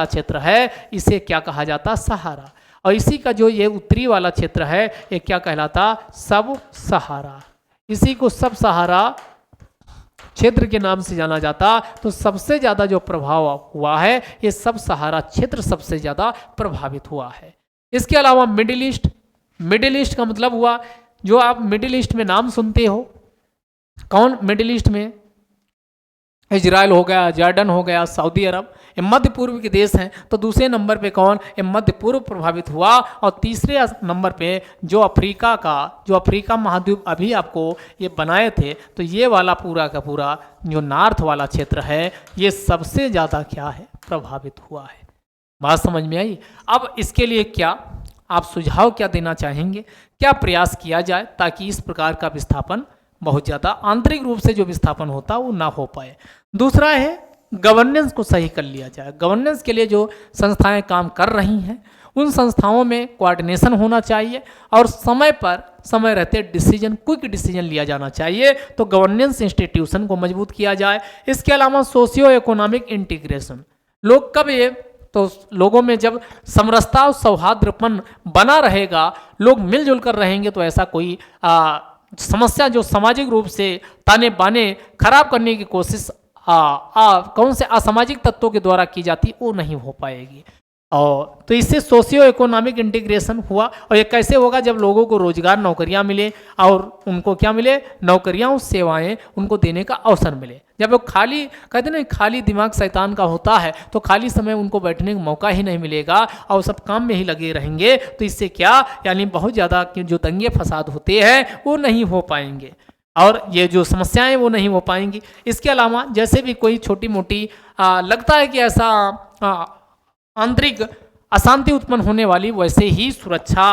क्षेत्र है, इसे क्या कहा जाता, सहारा। और इसी का जो ये उत्तरी वाला क्षेत्र है, ये क्या कहलाता, सब सहारा। इसी को सब सहारा क्षेत्र के नाम से जाना जाता, तो सबसे ज़्यादा जो प्रभाव हुआ है ये सब सहारा क्षेत्र सबसे ज़्यादा प्रभावित हुआ है। इसके अलावा मिडिल ईस्ट, मिडिल ईस्ट का मतलब हुआ जो आप मिडिल ईस्ट में नाम सुनते हो, कौन मिडिल ईस्ट में? इजराइल हो गया, जॉर्डन हो गया, सऊदी अरब, ये मध्य पूर्व के देश हैं। तो दूसरे नंबर पे कौन? ये मध्य पूर्व प्रभावित हुआ। और तीसरे नंबर पे जो अफ्रीका का, जो अफ्रीका महाद्वीप अभी आपको ये बनाए थे, तो ये वाला पूरा का पूरा जो नॉर्थ वाला क्षेत्र है ये सबसे ज़्यादा क्या है? प्रभावित हुआ है। बात समझ में आई? अब इसके लिए क्या आप सुझाव क्या देना चाहेंगे, क्या प्रयास किया जाए ताकि इस प्रकार का विस्थापन बहुत ज़्यादा आंतरिक रूप से जो विस्थापन होता वो ना हो पाए? दूसरा है गवर्नेंस को सही कर लिया जाए। गवर्नेंस के लिए जो संस्थाएं काम कर रही हैं उन संस्थाओं में कोऑर्डिनेशन होना चाहिए और समय पर, समय रहते डिसीजन, क्विक डिसीजन लिया जाना चाहिए। तो गवर्नेंस इंस्टीट्यूशन को मजबूत किया जाए। इसके अलावा सोशियो इकोनॉमिक इंटीग्रेशन, लोग कब ये, तो लोगों में जब समरसता और सौहार्दपन बना रहेगा, लोग मिलजुल कर रहेंगे, तो ऐसा कोई समस्या जो सामाजिक रूप से ताने बाने खराब करने की कोशिश कौन से असामाजिक तत्वों के द्वारा की जाती वो नहीं हो पाएगी। और तो इससे सोशियो इकोनॉमिक इंटीग्रेशन हुआ। और ये कैसे होगा? जब लोगों को रोजगार, नौकरियां मिले और उनको क्या मिले? नौकरियां और सेवाएं उनको देने का अवसर मिले। जब वो खाली, कहते ना खाली दिमाग शैतान का होता है, तो खाली समय उनको बैठने का मौका ही नहीं मिलेगा और सब काम में ही लगे रहेंगे। तो इससे क्या, यानी बहुत ज़्यादा जो दंगे फसाद होते हैं वो नहीं हो पाएंगे और ये जो समस्याएं वो नहीं हो पाएंगी। इसके अलावा जैसे भी कोई छोटी मोटी लगता है कि ऐसा आंतरिक अशांति उत्पन्न होने वाली, वैसे ही सुरक्षा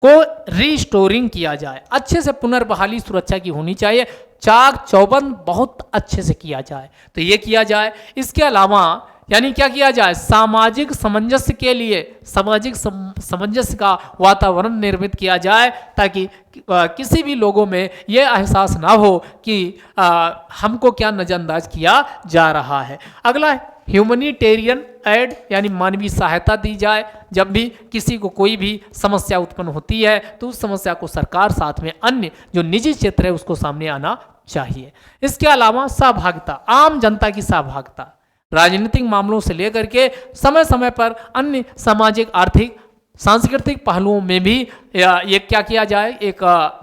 को रीस्टोरिंग किया जाए, अच्छे से पुनर्बहाली सुरक्षा की होनी चाहिए, चाक चौबंद बहुत अच्छे से किया जाए, तो ये किया जाए। इसके अलावा यानी क्या किया जाए? सामाजिक सामंजस्य के लिए सामाजिक सामंजस्य का वातावरण निर्मित किया जाए ताकि किसी भी लोगों में ये एहसास ना हो कि हमको क्या नज़रअंदाज किया जा रहा है। अगला ह्यूमनिटेरियन एड, यानी मानवीय सहायता दी जाए। जब भी किसी को कोई भी समस्या उत्पन्न होती है तो उस समस्या को सरकार, साथ में अन्य जो निजी क्षेत्र है उसको सामने आना चाहिए। इसके अलावा सहभागिता, आम जनता की सहभागिता, राजनीतिक मामलों से लेकर के समय समय पर अन्य सामाजिक, आर्थिक, सांस्कृतिक पहलुओं में भी ये क्या किया जाए? एक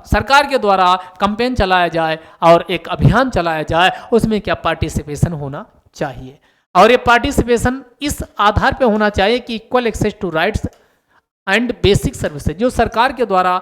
सरकार के द्वारा कैंपेन चलाया जाए और एक अभियान चलाया जाए, उसमें क्या पार्टिसिपेशन होना चाहिए। और ये पार्टिसिपेशन इस आधार पे होना चाहिए कि equal access to rights and basic services, जो सरकार के द्वारा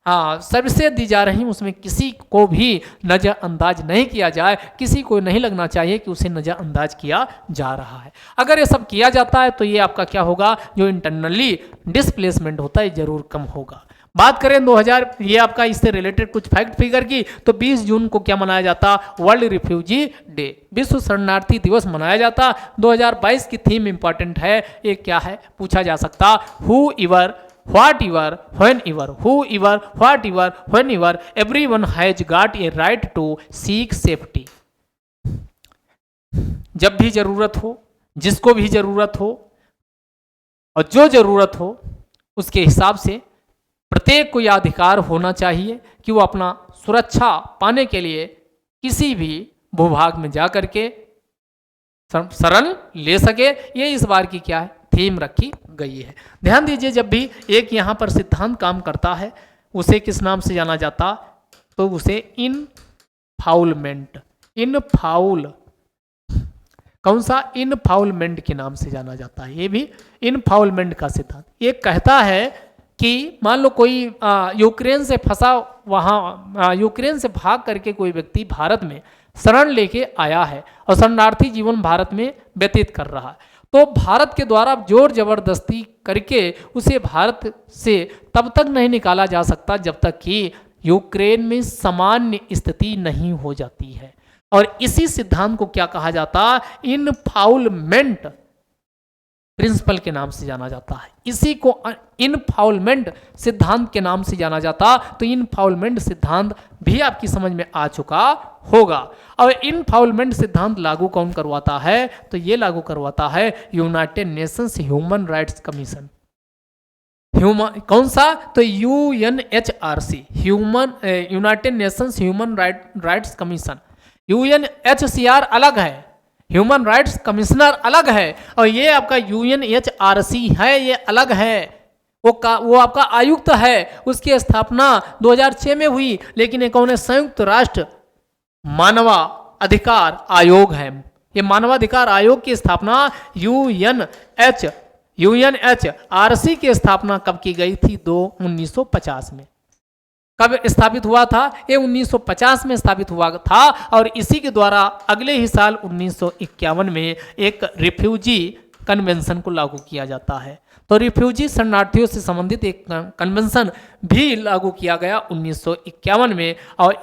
सर्विसेज दी जा रही हैं उसमें किसी को भी नज़रअंदाज नहीं किया जाए, किसी को नहीं लगना चाहिए कि उसे नज़रअंदाज किया जा रहा है। अगर ये सब किया जाता है तो ये आपका क्या होगा? जो इंटरनली डिस्प्लेसमेंट होता है जरूर कम होगा। बात करें 2000, ये आपका इससे रिलेटेड कुछ फैक्ट फिगर की, तो 20 जून को क्या मनाया जाता? वर्ल्ड रिफ्यूजी डे, विश्व शरणार्थी दिवस मनाया जाता। 2022 की थीम इंपॉर्टेंट है, ये क्या है पूछा जा सकता? Whoever, whatever, whenever, whoever, whatever, whenever, everyone has got a right to seek safety. जब भी जरूरत हो, जिसको भी जरूरत हो और जो जरूरत हो उसके हिसाब से प्रत्येक को यह अधिकार होना चाहिए कि वो अपना सुरक्षा पाने के लिए किसी भी भूभाग में जा करके शरण ले सके। ये इस बार की क्या है? थीम रखी गई है। ध्यान दीजिए, जब भी एक यहाँ पर सिद्धांत काम करता है उसे किस नाम से जाना जाता? तो उसे इनफाउलमेंट, इनफाउल, कौन सा? इनफाउलमेंट के नाम से जाना जाता है। ये भी इनफाउलमेंट का सिद्धांत ये कहता है कि मान लो कोई यूक्रेन से फंसा, वहाँ यूक्रेन से भाग करके कोई व्यक्ति भारत में शरण लेके आया है और शरणार्थी जीवन भारत में व्यतीत कर रहा है, तो भारत के द्वारा जोर जबरदस्ती करके उसे भारत से तब तक नहीं निकाला जा सकता जब तक कि यूक्रेन में सामान्य स्थिति नहीं हो जाती है। और इसी सिद्धांत को क्या कहा जाता? इनफाउलमेंट प्रिंसिपल के नाम से जाना जाता है। इसी को इनफाउलमेंट सिद्धांत के नाम से जाना जाता। तो इनफाउलमेंट सिद्धांत भी आपकी समझ में आ चुका होगा। और इनफाउलमेंट सिद्धांत लागू कौन करवाता है? तो ये लागू करवाता है United Nations human rights commission. कौन सा? तो UNHRC, human United Nations human rights commission. UNHCR अलग है, ह्यूमन राइट्स कमिश्नर अलग है, और ये आपका UNHRC है, ये अलग है। वो आपका आयुक्त है, उसकी स्थापना 2006 में हुई, लेकिन ये कौन है? संयुक्त राष्ट्र मानवाधिकार आयोग है। ये मानवाधिकार आयोग की स्थापना UNHRC की स्थापना कब की गई थी? 1950 में। कब स्थापित हुआ था? ये 1950 में स्थापित हुआ था, और इसी के द्वारा अगले ही साल 1951 में एक रिफ्यूजी कन्वेंशन को लागू किया जाता है। तो रिफ्यूजी शरणार्थियों से संबंधित एक कन्वेंशन भी लागू किया गया 1951 में, और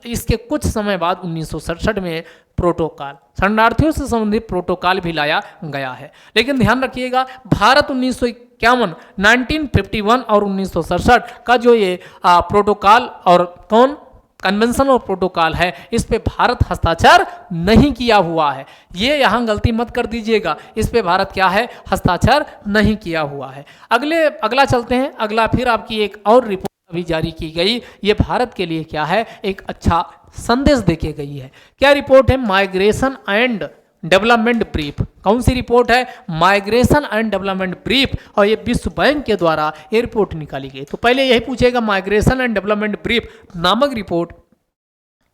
इसके कुछ समय बाद 1967 में प्रोटोकॉल, शरणार्थियों से संबंधित प्रोटोकॉल भी लाया गया है। लेकिन ध्यान रखिएगा, भारत 1951, 1951 और 1967 का जो ये प्रोटोकॉल और कौन कन्वेंशन और प्रोटोकॉल है, इस पे भारत हस्ताक्षर नहीं किया हुआ है। ये यहाँ गलती मत कर दीजिएगा, इस पे भारत क्या है? हस्ताक्षर नहीं किया हुआ है। अगला चलते हैं। अगला फिर आपकी एक और रिपोर्ट अभी जारी की गई, ये भारत के लिए क्या है? एक अच्छा संदेश देके गई है। क्या रिपोर्ट है? Migration and development brief. कौन सी रिपोर्ट है? माइग्रेशन एंड डेवलपमेंट ब्रीफ, और ये विश्व बैंक के द्वारा ये रिपोर्ट निकाली गई। तो पहले यही पूछेगा, माइग्रेशन एंड डेवलपमेंट ब्रीफ नामक रिपोर्ट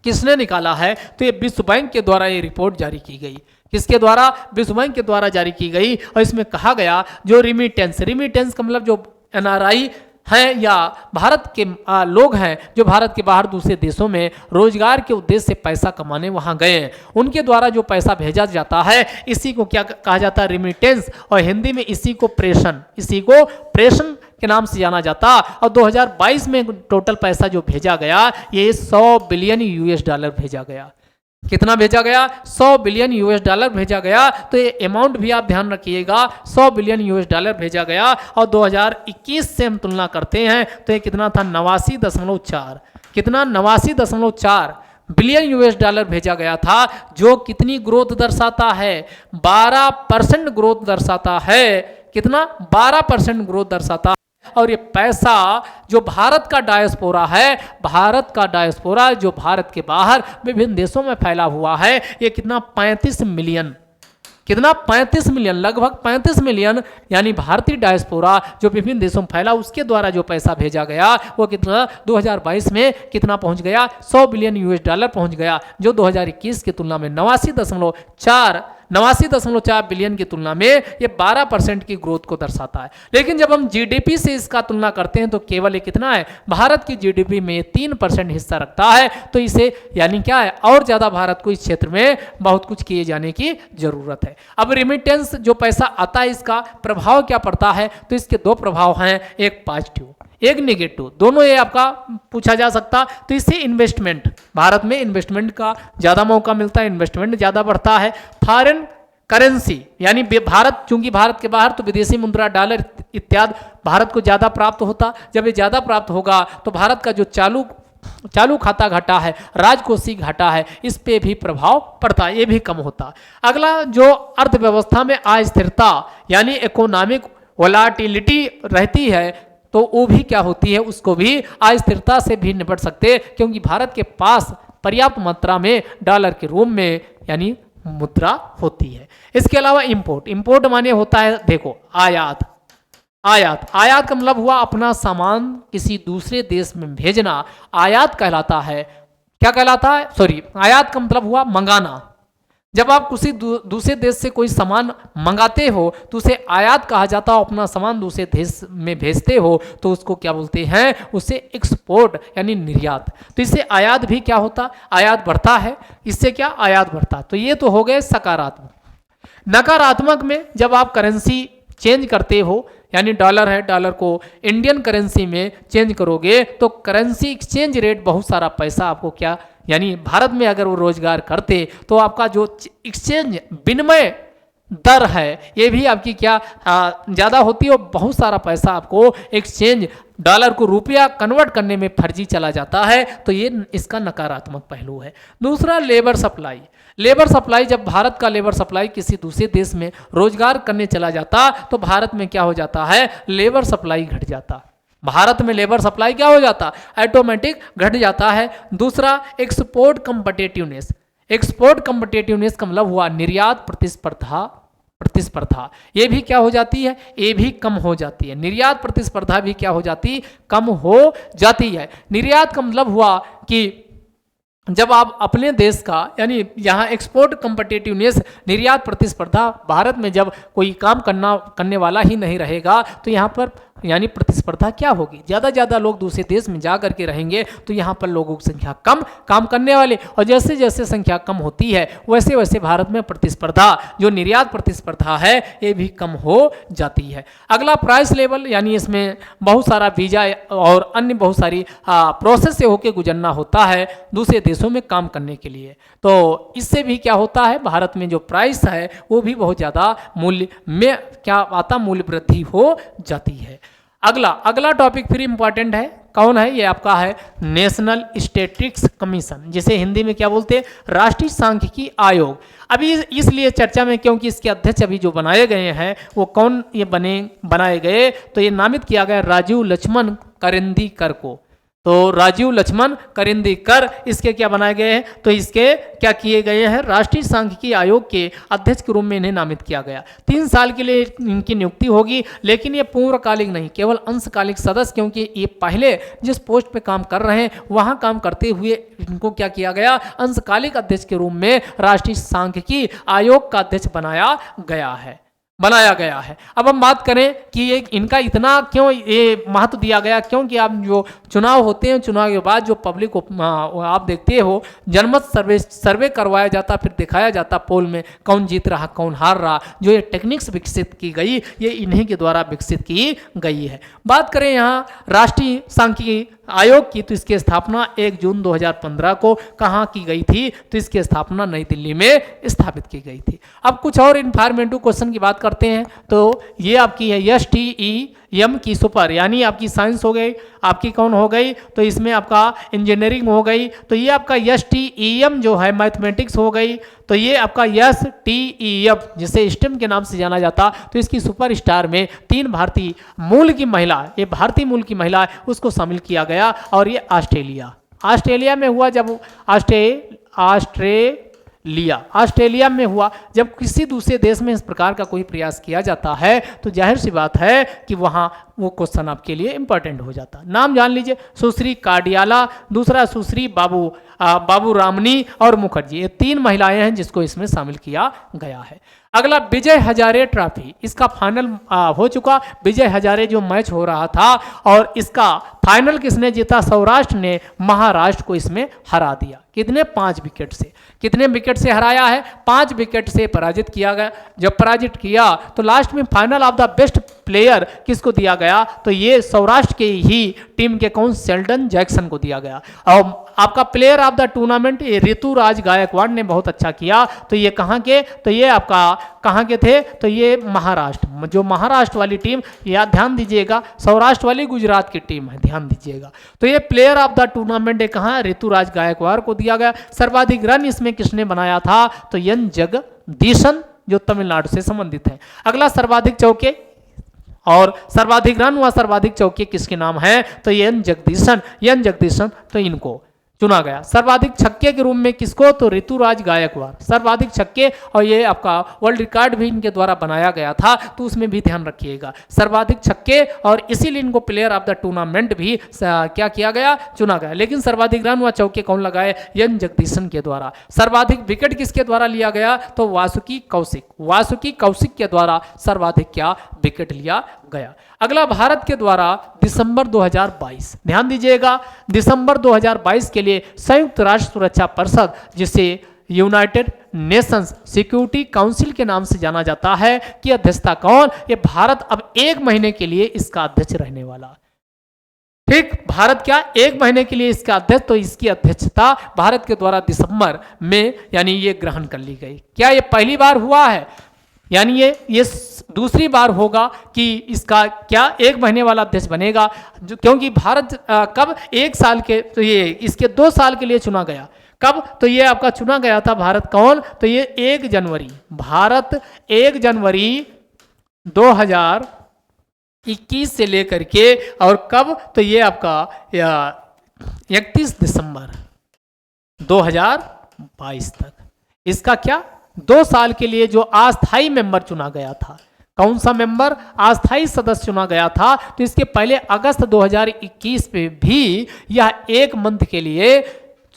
किसने निकाला है? तो ये विश्व बैंक के द्वारा ये रिपोर्ट जारी की गई। किसके द्वारा? विश्व बैंक के द्वारा जारी की गई, और इसमें कहा गया जो रिमिटेंस का मतलब जो NRI हैं या भारत के लोग हैं जो भारत के बाहर दूसरे देशों में रोजगार के उद्देश्य से पैसा कमाने वहां गए हैं, उनके द्वारा जो पैसा भेजा जाता है, इसी को क्या कहा जाता है? रिमिटेंस, और हिंदी में इसी को प्रेषण के नाम से जाना जाता। और 2022 में टोटल पैसा जो भेजा गया, ये 100 बिलियन US$ भेजा गया। कितना भेजा गया? 100 बिलियन US$ भेजा गया। तो ये अमाउंट भी आप ध्यान रखिएगा, 100 बिलियन US$ भेजा गया, और 2021 से हम तुलना करते हैं तो ये कितना था? 89.4। कितना? 89.4 बिलियन US$ भेजा गया था, जो कितनी ग्रोथ दर्शाता है? 12% ग्रोथ दर्शाता है। कितना? 12% ग्रोथ दर्शाता है। और ये पैसा जो भारत का डायस्पोरा है, भारत का डायस्पोरा जो भारत के बाहर विभिन्न देशों में फैला हुआ है, ये कितना? 35 मिलियन। कितना? 35 मिलियन, लगभग 35 मिलियन, यानी भारतीय डायस्पोरा जो विभिन्न देशों में फैला, उसके द्वारा जो पैसा भेजा गया वो कितना? 2022 में कितना पहुंच गया? 100 बिलियन US$ पहुंच गया, जो 2021 की तुलना में 89.4 बिलियन की तुलना में ये 12% की ग्रोथ को दर्शाता है। लेकिन जब हम GDP से इसका तुलना करते हैं तो केवल ये कितना है? भारत की GDP में 3% हिस्सा रखता है। तो इसे यानी क्या है? और ज्यादा भारत को इस क्षेत्र में बहुत कुछ किए जाने की जरूरत है। अब रिमिटेंस जो पैसा आता है, इसका प्रभाव क्या पड़ता है? तो इसके दो प्रभाव हैं, एक पॉजिटिव एक नेगेटिव, दोनों ये आपका पूछा जा सकता। तो इससे इन्वेस्टमेंट, भारत में इन्वेस्टमेंट का ज्यादा मौका मिलता है, इन्वेस्टमेंट ज्यादा बढ़ता है। फॉरेन करेंसी, यानी भारत, चूंकि भारत के बाहर तो विदेशी मुद्रा डॉलर इत्यादि भारत को ज्यादा प्राप्त होता। जब ये ज्यादा प्राप्त होगा तो भारत का जो चालू खाता घाटा है, राजकोषीय घाटा है, इस पे भी प्रभाव पड़ता, ये भी कम होता। अगला जो अर्थव्यवस्था में अस्थिरता यानी इकोनॉमिक वोलाटिलिटी रहती है, तो वो भी क्या होती है? उसको भी अस्थिरता से भी निपट सकते, क्योंकि भारत के पास पर्याप्त मात्रा में डॉलर के रूप में यानी मुद्रा होती है। इसके अलावा इंपोर्ट माने होता है, देखो, आयात का मतलब हुआ अपना सामान किसी दूसरे देश में भेजना, आयात कहलाता है। क्या कहलाता है? सॉरी, आयात का मतलब हुआ मंगाना। जब आप किसी दूसरे देश से कोई सामान मंगाते हो तो उसे आयात कहा जाता है। अपना सामान दूसरे देश में भेजते हो तो उसको क्या बोलते हैं? उसे एक्सपोर्ट यानी निर्यात। तो इससे आयात भी क्या होता? आयात बढ़ता है। इससे क्या? आयात बढ़ता। तो ये तो हो गए सकारात्मक। नकारात्मक में जब आप करेंसी चेंज करते हो, यानी डॉलर है, डॉलर को इंडियन करेंसी में चेंज करोगे तो करेंसी एक्सचेंज रेट, बहुत सारा पैसा आपको क्या, यानी भारत में अगर वो रोजगार करते तो आपका जो एक्सचेंज विनिमय दर है ये भी आपकी क्या ज़्यादा होती है, और बहुत सारा पैसा आपको एक्सचेंज डॉलर को रुपया कन्वर्ट करने में फर्जी चला जाता है। तो ये इसका नकारात्मक पहलू है। दूसरा, लेबर सप्लाई। जब भारत का लेबर सप्लाई किसी दूसरे देश में रोजगार करने चला जाता तो भारत में क्या हो जाता है? लेबर सप्लाई घट जाता। भारत में लेबर सप्लाई क्या हो जाता? ऑटोमेटिक घट जाता है। दूसरा, एक्सपोर्ट कम्पिटिटिवनेस। एक्सपोर्ट कॉम्पिटिटिवनेस का मतलब हुआ निर्यात प्रतिस्पर्धा, प्रतिस्पर्धा ये भी क्या हो जाती है, ये भी कम हो जाती है। निर्यात प्रतिस्पर्धा भी क्या हो जाती, कम हो जाती है। निर्यात का मतलब हुआ कि जब आप अपने देश का यानी यहाँ एक्सपोर्ट कॉम्पिटिटिवनेस, निर्यात प्रतिस्पर्धा, भारत में जब कोई काम करने वाला ही नहीं रहेगा तो यहाँ पर यानी प्रतिस्पर्धा क्या होगी, ज़्यादा लोग दूसरे देश में जा करके रहेंगे तो यहाँ पर लोगों की संख्या कम, काम करने वाले, और जैसे जैसे संख्या कम होती है वैसे वैसे भारत में प्रतिस्पर्धा, जो निर्यात प्रतिस्पर्धा है ये भी कम हो जाती है। अगला प्राइस लेवल, यानी इसमें बहुत सारा वीजा और अन्य बहुत सारी प्रोसेस से होकर गुजरना होता है दूसरे देशों में काम करने के लिए, तो इससे भी क्या होता है, भारत में जो प्राइस है वो भी बहुत ज़्यादा मूल्य में क्या आता, मूल्य वृद्धि हो जाती है। अगला टॉपिक फिर इंपॉर्टेंट है, कौन है, ये आपका है नेशनल स्टैटिस्टिक्स कमीशन, जिसे हिंदी में क्या बोलते हैं, राष्ट्रीय सांख्यिकी आयोग। अभी इसलिए चर्चा में क्योंकि इसके अध्यक्ष अभी जो बनाए गए हैं वो कौन ये बनाए गए, तो ये नामित किया गया राजीव लक्ष्मण करेंदीकर को। तो राजीव लक्ष्मण करेंदीकर इसके क्या बनाए गए हैं, तो इसके क्या किए गए हैं, राष्ट्रीय सांख्यिकी आयोग के अध्यक्ष के रूप में इन्हें नामित किया गया। 3 साल के लिए इनकी नियुक्ति होगी, लेकिन ये पूर्णकालिक नहीं, केवल अंशकालिक सदस्य, क्योंकि ये पहले जिस पोस्ट पे काम कर रहे हैं वहाँ काम करते हुए इनको क्या किया गया, अंशकालिक अध्यक्ष के रूप में राष्ट्रीय सांख्यिकी आयोग का अध्यक्ष बनाया गया है। अब हम बात करें कि ये इनका इतना क्यों ये महत्व दिया गया, क्योंकि आप जो चुनाव होते हैं, चुनाव के बाद जो पब्लिक को आप देखते हो जनमत सर्वे करवाया जाता, फिर दिखाया जाता पोल में कौन जीत रहा कौन हार रहा, जो ये टेक्निक्स विकसित की गई ये इन्हीं के द्वारा विकसित की गई है। बात करें यहाँ राष्ट्रीय सांख्यिकी आयोग की, तो इसकी स्थापना 1 जून 2015 को कहाँ की गई थी, तो इसकी स्थापना नई दिल्ली में स्थापित की गई थी। अब कुछ और इन्फॉर्मेटिव क्वेश्चन की बात करते हैं, तो ये आपकी है STEM की सुपर, यानी आपकी साइंस हो गई, आपकी कौन हो गई, तो इसमें आपका इंजीनियरिंग हो गई, तो ये आपका STEM जो है मैथमेटिक्स हो गई, तो ये आपका STEF जिसे स्टेम के नाम से जाना जाता, तो इसकी सुपर स्टार में 3 भारतीय मूल की महिला, ये भारतीय मूल की महिला है उसको शामिल किया गया, और ये ऑस्ट्रेलिया में हुआ, जब ऑस्ट्रेलिया में हुआ, जब किसी दूसरे देश में इस प्रकार का कोई प्रयास किया जाता है तो जाहिर सी बात है कि वहाँ वो क्वेश्चन आपके लिए इंपॉर्टेंट हो जाता। नाम जान लीजिए, सुश्री काडियाला, दूसरा सुश्री बाबू रामनी और मुखर्जी, ये 3 महिलाएं हैं जिसको इसमें शामिल किया गया है। अगला विजय हजारे ट्रॉफी, इसका फाइनल हो चुका, विजय हजारे जो मैच हो रहा था और इसका फाइनल किसने जीता, सौराष्ट्र ने महाराष्ट्र को इसमें हरा दिया। कितने, 5 विकेट से। कितने विकेट से हराया है, 5 विकेट से पराजित किया गया। जब पराजित किया तो लास्ट में final of the best player किसको दिया गया, तो ये सौराष्ट्र के ही टीम के कौन, शेल्डन जैक्सन को दिया गया। और आपका प्लेयर ऑफ द टूर्नामेंट ये ऋतुराज गायकवाड़ ने बहुत अच्छा किया। तो ये कहाँ के, तो ये आपका कहाँ के थे, तो ये महाराष्ट्र, जो महाराष्ट्र वाली टीम, याद ध्यान दीजिएगा, सौराष्ट्र वाली गुजरात की टीम है, ध्यान दीजिएगा। तो ये प्लेयर ऑफ द टूर्नामेंट है कहाँ, ऋतुराज गायकवाड़ को दिया गया। सर्वाधिक रन इसमें किसने बनाया था, तो एन जगदीशन जो तमिलनाडु से संबंधित है। अगला सर्वाधिक चौके और सर्वाधिक रन व सर्वाधिक चौके किसके नाम है, तो एन जगदीशन, तो इनको चुना गया। सर्वाधिक छक्के के रूप में किसको, तो ऋतुराज गायकवाड़, सर्वाधिक छक्के, और ये आपका वर्ल्ड रिकॉर्ड भी इनके द्वारा बनाया गया था, तो उसमें भी ध्यान रखिएगा, सर्वाधिक छक्के, और इसीलिए इनको प्लेयर ऑफ द टूर्नामेंट भी क्या किया गया, चुना गया। लेकिन सर्वाधिक रन व चौके कौन लगाए, एन जगदीशन के द्वारा। सर्वाधिक विकेट किसके द्वारा लिया गया, तो वासुकी कौशिक के द्वारा सर्वाधिक क्या विकेट लिया गया। अगला भारत के द्वारा दिसंबर 2022, ध्यान दीजिएगा, दिसंबर 2022 के लिए संयुक्त राष्ट्र सुरक्षा परिषद, जिसे यूनाइटेड नेशंस सिक्योरिटी काउंसिल के नाम से जाना जाता है, की अध्यक्षता कौन, ये भारत अब 1 महीने के लिए इसका अध्यक्ष रहने वाला। ठीक, भारत क्या 1 महीने के लिए इसका अध्यक्ष, तो इसकी अध्यक्षता भारत के द्वारा दिसंबर में यानी ये ग्रहण कर ली गई। क्या ये पहली बार हुआ है, यानी ये दूसरी बार होगा कि इसका क्या 1 महीने वाला अध्यक्ष बनेगा, क्योंकि भारत कब 1 साल के, तो ये इसके 2 साल के लिए चुना गया। कब, तो ये आपका चुना गया था भारत कौन, तो ये 1 जनवरी, भारत 1 जनवरी 2021 से लेकर के, और कब, तो ये आपका 31 दिसंबर 2022 2022 तक। इसका क्या, 2 साल के लिए जो अस्थायी मेंबर चुना गया था, कौन सा मेंबर, अस्थायी सदस्य चुना गया था, तो इसके पहले अगस्त 2021 में भी यह 1 मंथ के लिए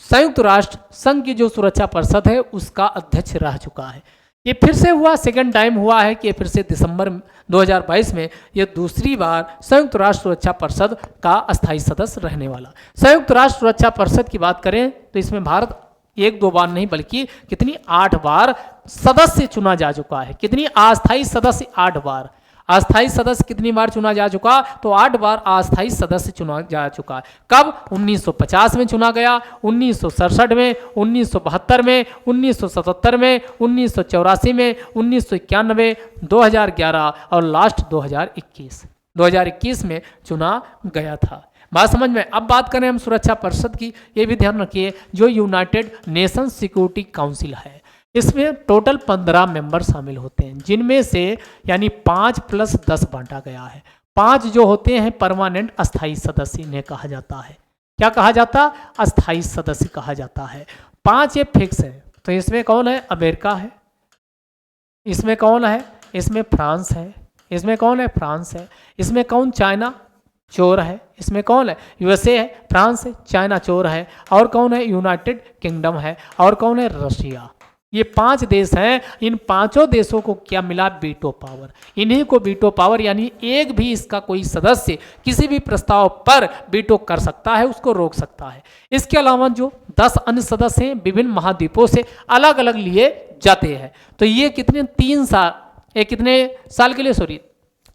संयुक्त राष्ट्र संघ की जो सुरक्षा परिषद है उसका अध्यक्ष रह चुका है। ये फिर से हुआ, सेकंड टाइम हुआ है कि फिर से दिसंबर 2022 में ये दूसरी बार संयुक्त राष्ट्र सुरक्षा परिषद का अस्थायी सदस्य रहने वाला। संयुक्त राष्ट्र सुरक्षा परिषद की बात करें तो इसमें भारत 1-2 बार नहीं बल्कि कितनी 8 बार सदस्य चुना जा चुका है। कितनी, अस्थायी सदस्य 8 बार। अस्थायी सदस्य कितनी बार चुना जा चुका, तो 8 बार अस्थायी सदस्य चुना जा चुका है। कब, 1950 में चुना गया, 1967 में, 1972 में, 1977 में, 1984 में, 1991, 2011 और लास्ट 2021 में चुना गया था। बात समझ में। अब बात करें हम सुरक्षा परिषद की, ये भी ध्यान रखिए जो यूनाइटेड नेशंस सिक्योरिटी काउंसिल है, इसमें टोटल 15 मेंबर शामिल होते हैं, जिनमें से यानी 5 + 10 बांटा गया है। 5 जो होते हैं परमानेंट अस्थायी सदस्य इन्हें कहा जाता है। क्या कहा जाता, अस्थायी सदस्य कहा जाता है। 5 ये फिक्स है। तो इसमें कौन है, अमेरिका है, इसमें कौन है, इसमें फ्रांस है, इसमें कौन है, फ्रांस है, इसमें कौन, चाइना चोर है, इसमें कौन है, यूएसए है, फ्रांस है, चाइना चोर है, और कौन है, यूनाइटेड किंगडम है, और कौन है, रशिया। ये 5 देश हैं। इन 5 देशों को क्या मिला, वीटो पावर। इन्हीं को वीटो पावर यानी एक भी इसका कोई सदस्य किसी भी प्रस्ताव पर वीटो कर सकता है, उसको रोक सकता है। इसके अलावा जो 10 अन्य सदस्य हैं विभिन्न महाद्वीपों से अलग अलग लिए जाते हैं। तो ये कितने, 3 साल, ये कितने साल के लिए, सॉरी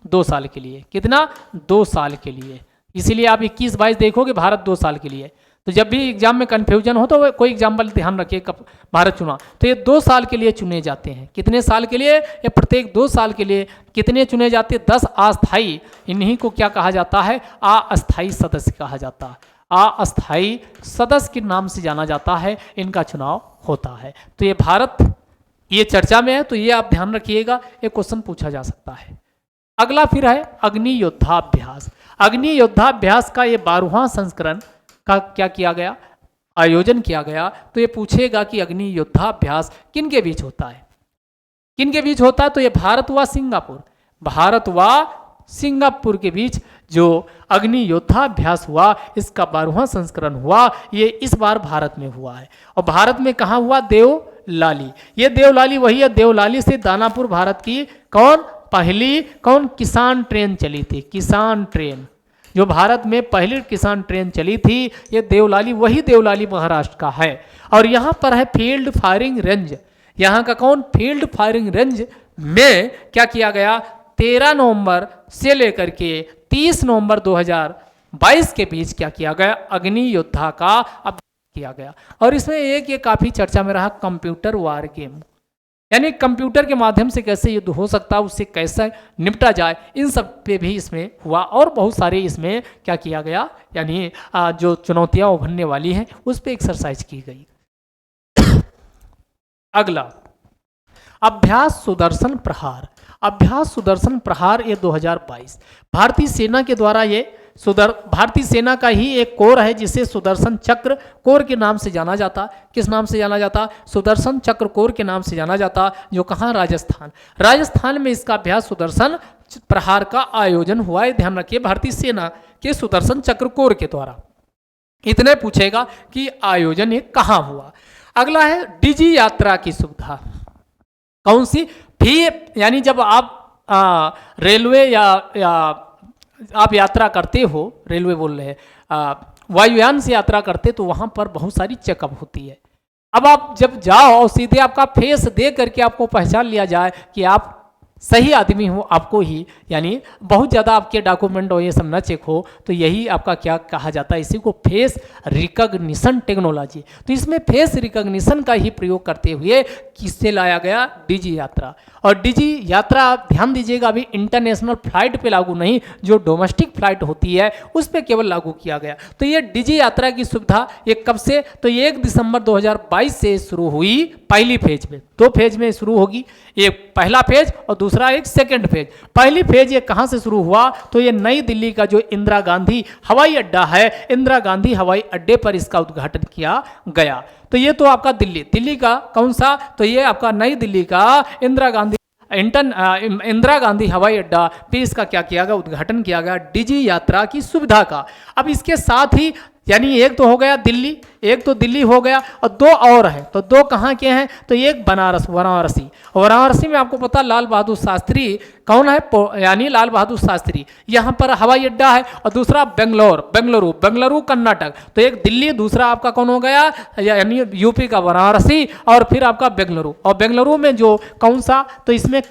2 साल के लिए। कितना, 2 साल के लिए। इसीलिए आप 21-22 देखोगे भारत 2 साल के लिए। तो जब भी एग्जाम में कन्फ्यूजन हो तो कोई एग्जाम्पल ध्यान रखिए, कब भारत चुना, तो ये 2 साल के लिए चुने जाते हैं। कितने साल के लिए, ये प्रत्येक 2 साल के लिए कितने चुने जाते हैं, 10 अस्थायी। इन्हीं को क्या कहा जाता है, अस्थायी सदस्य कहा जाता है। अस्थायी सदस्य के नाम से जाना जाता है, इनका चुनाव होता है। तो ये भारत ये चर्चा में है, तो ये आप ध्यान रखिएगा, एक क्वेश्चन पूछा जा सकता है। अगला फिर है अग्नि योद्धाभ्यास। अग्नि योद्धाभ्यास का ये 12वां संस्करण का क्या किया गया, आयोजन किया गया। तो ये पूछेगा कि अग्नि योद्धाभ्यास किन के बीच होता है, किन के बीच होता है, तो ये भारत व सिंगापुर, भारत व सिंगापुर के बीच जो अग्नि योद्धाभ्यास हुआ, इसका 12वां संस्करण हुआ। ये इस बार भारत में हुआ है। और भारत में कहाँ हुआ, देवलाली। ये देवलाली वही है, देवलाली से दानापुर भारत की पहली किसान ट्रेन चली थी। किसान ट्रेन जो भारत में पहली किसान ट्रेन चली थी, ये देवलाली, वही देवलाली महाराष्ट्र का है। और यहाँ पर है फील्ड फायरिंग रेंज। यहाँ का फील्ड फायरिंग रेंज में क्या किया गया, 13 नवंबर से लेकर के 30 नवंबर 2022 के बीच क्या किया गया, अग्नि योद्धा का अभ्यास किया गया। और इसमें एक ये काफी चर्चा में रहा, कंप्यूटर वार गेम, यानी कंप्यूटर के माध्यम से कैसे युद्ध हो सकता है, उससे कैसे निपटा जाए, इन सब पे भी इसमें हुआ। और बहुत सारे इसमें क्या किया गया, यानी जो चुनौतियां उभरने वाली हैं उस पर एक्सरसाइज की गई। अगला अभ्यास सुदर्शन प्रहार। अभ्यास सुदर्शन प्रहार ये 2022 भारतीय सेना के द्वारा, ये भारतीय सेना का ही एक कोर है जिसे सुदर्शन चक्र कोर के नाम से जाना जाता। किस नाम से जाना जाता, सुदर्शन चक्र कोर के नाम से जाना जाता, जो कहाँ, राजस्थान। राजस्थान में इसका अभ्यास सुदर्शन प्रहार का आयोजन हुआ है। ध्यान रखिए, भारतीय सेना के सुदर्शन चक्र कोर के द्वारा। इतने पूछेगा कि आयोजन ये कहाँ हुआ। अगला है डिजी यात्रा की सुविधा। कौन सी, फी, यानी जब आप रेलवे या आप यात्रा करते हो, रेलवे बोल रहे हैं, वायुयान से यात्रा करते, तो वहाँ पर बहुत सारी चेकअप होती है। अब आप जब जाओ और सीधे आपका फेस दे करके आपको पहचान लिया जाए कि आप सही आदमी हो, आपको ही, यानी बहुत ज़्यादा आपके डॉक्यूमेंट हो ये सब न चेक हो, तो यही आपका क्या कहा जाता है, इसी को फेस रिकॉग्निशन टेक्नोलॉजी। तो इसमें फेस रिकॉग्निशन का ही प्रयोग करते हुए किससे लाया गया, डिजी यात्रा। और डिजी यात्रा ध्यान दीजिएगा, अभी इंटरनेशनल फ्लाइट पे लागू नहीं, जो डोमेस्टिक फ्लाइट होती है उस पर केवल लागू किया गया। तो ये डिजी यात्रा की सुविधा ये कब से, तो 1 दिसंबर 2022 से शुरू हुई। पहली फेज में, 2 फेज में शुरू होगी, एक पहला फेज और दूसरा दूसरा एक सेकंड फेज। पहली फेज ये कहां से शुरू हुआ, तो ये नई दिल्ली का जो इंदिरा गांधी हवाई अड्डा है, इंदिरा गांधी हवाई अड्डे पर इसका उद्घाटन किया गया। तो ये तो आपका दिल्ली का कौन सा, तो ये आपका नई दिल्ली का इंदिरा गांधी हवाई अड्डा पे इसका क्या किया गया, उद्घाटन किया गया डिजी यात्रा की सुविधा का। अब इसके साथ ही यानी एक तो हो गया दिल्ली, एक तो दिल्ली हो गया और दो और है, तो दो कहाँ के हैं, तो एक वाराणसी में आपको पता लाल बहादुर शास्त्री कौन है, यानी लाल बहादुर शास्त्री, यहाँ पर हवाई अड्डा है। और दूसरा बेंगलुरु कर्नाटक, तो एक दिल्ली, दूसरा आपका कौन हो गया, यानी यूपी का वाराणसी और फिर आपका बेंगलुरु। और बेंगलुरु में जो कौन सा, तो इसमें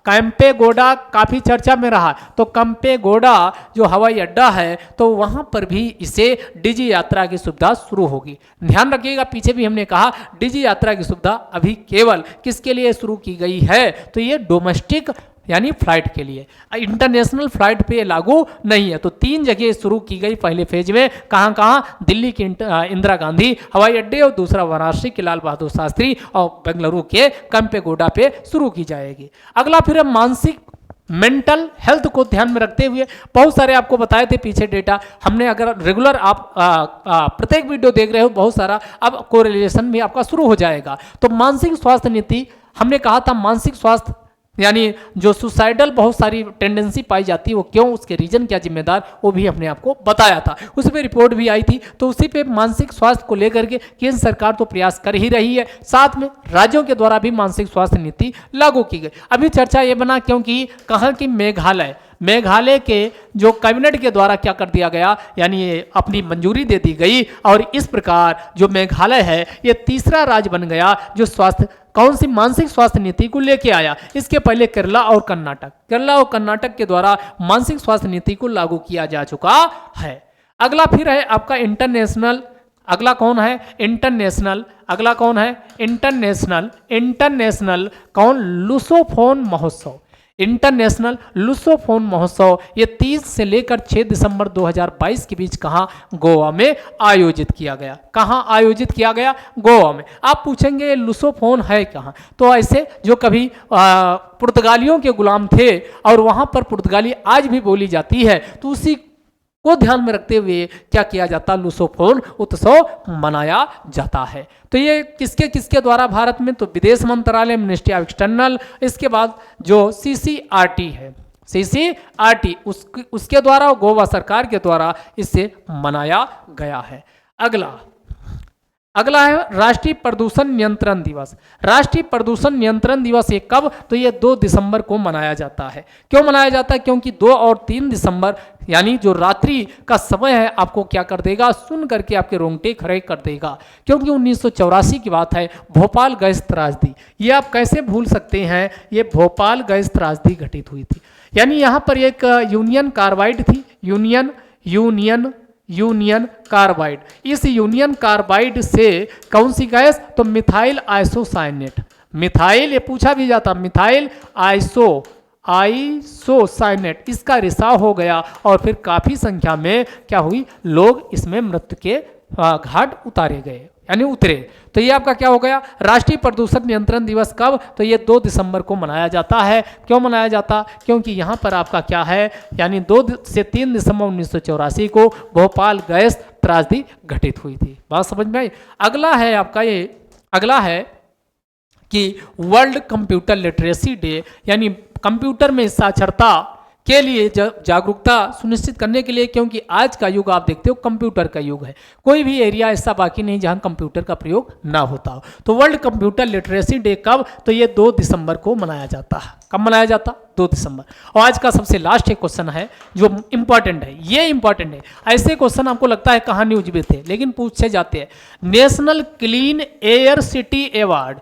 कैंपेगौड़ा काफी चर्चा में रहा। तो कैंपेगौड़ा जो हवाई अड्डा है, तो वहां पर भी इसे डिजी यात्रा की सुविधा शुरू होगी। ध्यान रखिएगा, पीछे भी हमने कहा डिजी यात्रा की सुविधा अभी केवल किसके लिए शुरू की गई है, तो ये डोमेस्टिक यानी फ्लाइट के लिए, इंटरनेशनल फ्लाइट पे लागू नहीं है। तो 3 जगह शुरू की गई पहले फेज में, कहाँ, दिल्ली के इंदिरा गांधी हवाई अड्डे और दूसरा वाराणसी के लाल बहादुर शास्त्री और बेंगलुरु के कैंपेगौड़ा पे शुरू की जाएगी। अगला फिर मानसिक मेंटल हेल्थ को ध्यान में रखते हुए बहुत सारे आपको बताए थे पीछे डेटा हमने, अगर रेगुलर आप प्रत्येक वीडियो देख रहे हो बहुत सारा, अब कोरिलेशन भी आपका शुरू हो जाएगा। तो मानसिक स्वास्थ्य नीति हमने कहा था, मानसिक स्वास्थ्य यानी जो सुसाइडल बहुत सारी टेंडेंसी पाई जाती है वो क्यों, उसके रीजन क्या जिम्मेदार, वो भी हमने आपको बताया था, उस पर रिपोर्ट भी आई थी। तो उसी पे मानसिक स्वास्थ्य को लेकर के केंद्र सरकार तो प्रयास कर ही रही है, साथ में राज्यों के द्वारा भी मानसिक स्वास्थ्य नीति लागू की गई। अभी चर्चा ये बना क्योंकि कहाँ की मेघालय के जो कैबिनेट के द्वारा क्या कर दिया गया, यानी ये अपनी मंजूरी दे दी गई और इस प्रकार जो मेघालय है ये तीसरा राज्य बन गया जो कौन सी मानसिक स्वास्थ्य नीति को लेके आया। इसके पहले केरला और कर्नाटक के द्वारा मानसिक स्वास्थ्य नीति को लागू किया जा चुका है। अगला फिर है आपका इंटरनेशनल, अगला कौन है इंटरनेशनल कौन, इंटरनेशनल लुसोफोन महोत्सव, ये 30 से लेकर 6 दिसंबर 2022 के बीच कहाँ, गोवा में आयोजित किया गया। गोवा में। आप पूछेंगे लुसोफोन है कहाँ, तो ऐसे जो कभी पुर्तगालियों के गुलाम थे और वहाँ पर पुर्तगाली आज भी बोली जाती है, तो उसी को ध्यान में रखते हुए क्या किया जाता, लुसोफोन उत्सव मनाया जाता है। तो ये किसके द्वारा भारत में, तो विदेश मंत्रालय, मिनिस्ट्री ऑफ एक्सटर्नल, इसके बाद जो CCRT है, उसके द्वारा, गोवा सरकार के द्वारा इसे मनाया गया है। अगला है राष्ट्रीय प्रदूषण नियंत्रण दिवस। ये कब, तो ये 2 दिसंबर को मनाया जाता है। क्यों मनाया जाता है, क्योंकि 2 और 3 दिसंबर यानी जो रात्रि का समय है आपको क्या कर देगा, सुन करके आपके रोंगटे खड़े कर देगा। क्योंकि 1984 की बात है, भोपाल गैस त्रासदी, ये आप कैसे भूल सकते हैं, ये भोपाल गैस त्रासदी घटित हुई थी। यानी यहाँ पर एक यूनियन कार्बाइड थी, यूनियन कार्बाइड। इस यूनियन कार्बाइड से कौन सी गैस, तो मिथाइल आइसोसाइनेट, ये पूछा भी जाता, मिथाइल आइसोसाइनेट, इसका रिसाव हो गया और फिर काफी संख्या में क्या हुई, लोग इसमें मृत्यु के घाट उतरे। तो ये आपका क्या हो गया, राष्ट्रीय प्रदूषण नियंत्रण दिवस कब, तो ये 2 दिसंबर को मनाया जाता है। क्यों मनाया जाता, क्योंकि यहाँ पर आपका क्या है, यानी 2 से 3 दिसंबर 1984 को भोपाल गैस त्रासदी घटित हुई थी। बात समझ में आई। अगला है कि वर्ल्ड कंप्यूटर लिटरेसी डे, यानी कंप्यूटर में साक्षरता के लिए जागरूकता सुनिश्चित करने के लिए, क्योंकि आज का युग आप देखते हो कंप्यूटर का युग है, कोई भी एरिया ऐसा बाकी नहीं जहां कंप्यूटर का प्रयोग ना होता हो। तो वर्ल्ड कंप्यूटर लिटरेसी डे कब, तो ये 2 दिसंबर को मनाया जाता है। कब मनाया जाता, 2 दिसंबर। और आज का सबसे लास्ट एक क्वेश्चन है जो इंपॉर्टेंट है, ये इंपॉर्टेंट है। ऐसे क्वेश्चन आपको लगता है कहाँ न्यूज में थे, लेकिन पूछे जाते हैं। National clean air city award,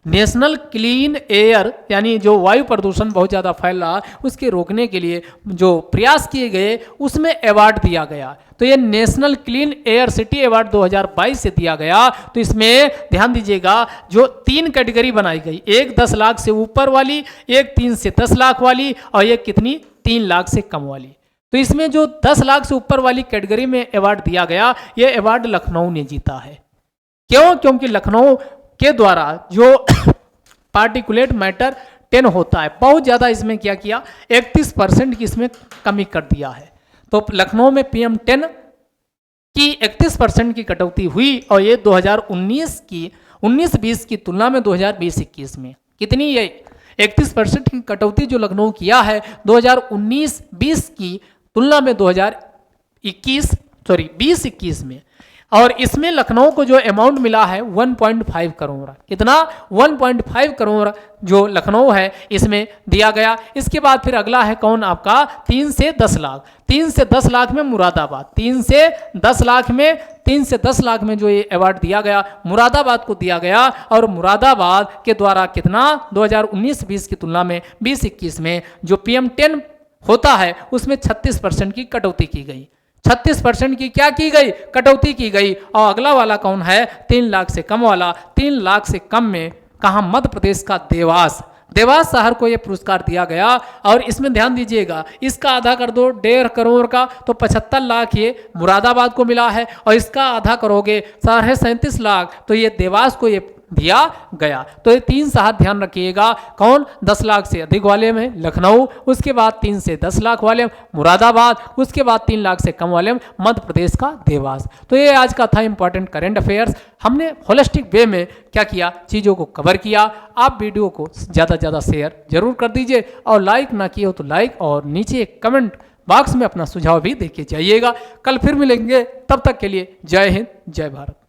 national clean air यानी जो वायु प्रदूषण बहुत ज़्यादा फैल रहा उसके रोकने के लिए जो प्रयास किए गए उसमें अवार्ड दिया गया। तो ये national clean air city award 2022 से दिया गया। तो इसमें ध्यान दीजिएगा, जो 3 कैटेगरी बनाई गई, एक 10 लाख से ऊपर वाली, एक 3 से 10 लाख वाली और एक कितनी 3 लाख से कम वाली। तो इसमें जो 10 लाख से ऊपर वाली कैटेगरी में अवार्ड दिया गया, ये अवार्ड लखनऊ ने जीता है। क्यों, क्योंकि लखनऊ के द्वारा जो पार्टिकुलेट मैटर 10 होता है। बहुत ज़्यादा इसमें क्या किया, 31% की इसमें कमी कर दिया है। तो लखनऊ में PM10 की 31% की कटौती हुई और ये 2019-20 की तुलना में 2020-21 में कितनी, ये 31% की कटौती जो लखनऊ किया है 2019-20 की तुलना में 2021 में। और इसमें लखनऊ को जो अमाउंट मिला है 1.5 करोड़, कितना, 1.5 करोड़ जो लखनऊ है इसमें दिया गया। इसके बाद फिर अगला है कौन, आपका 3 से 10 लाख। 3 से 10 लाख में मुरादाबाद, 3 से 10 लाख में जो ये अवार्ड दिया गया मुरादाबाद को दिया गया। और मुरादाबाद के द्वारा कितना, 2019-20 की तुलना में 20-21 में जो PM10 होता है उसमें 36% की कटौती की गई। 36% की क्या की गई, कटौती की गई। और अगला वाला कौन है, 3 लाख से कम वाला। 3 लाख से कम में कहाँ, मध्य प्रदेश का देवास शहर को यह पुरस्कार दिया गया। और इसमें ध्यान दीजिएगा, इसका आधा कर दो 1.5 करोड़ का तो 75 लाख ये मुरादाबाद को मिला है। और इसका आधा करोगे 37.5 लाख तो ये देवास को ये दिया गया। तो ये 3 शहर ध्यान रखिएगा, कौन, 10 लाख से अधिक वाले में लखनऊ, उसके बाद 3 से 10 लाख वाले मुरादाबाद, उसके बाद 3 लाख से कम वाले मध्य प्रदेश का देवास। तो ये आज का था इंपॉर्टेंट करंट अफेयर्स। हमने होलिस्टिक वे में क्या किया, चीज़ों को कवर किया। आप वीडियो को ज़्यादा से ज़्यादा शेयर जरूर कर दीजिए और लाइक ना किए हो तो लाइक, और नीचे कमेंट बॉक्स में अपना सुझाव भी देके जाइएगा। कल फिर मिलेंगे, तब तक के लिए जय हिंद, जय भारत।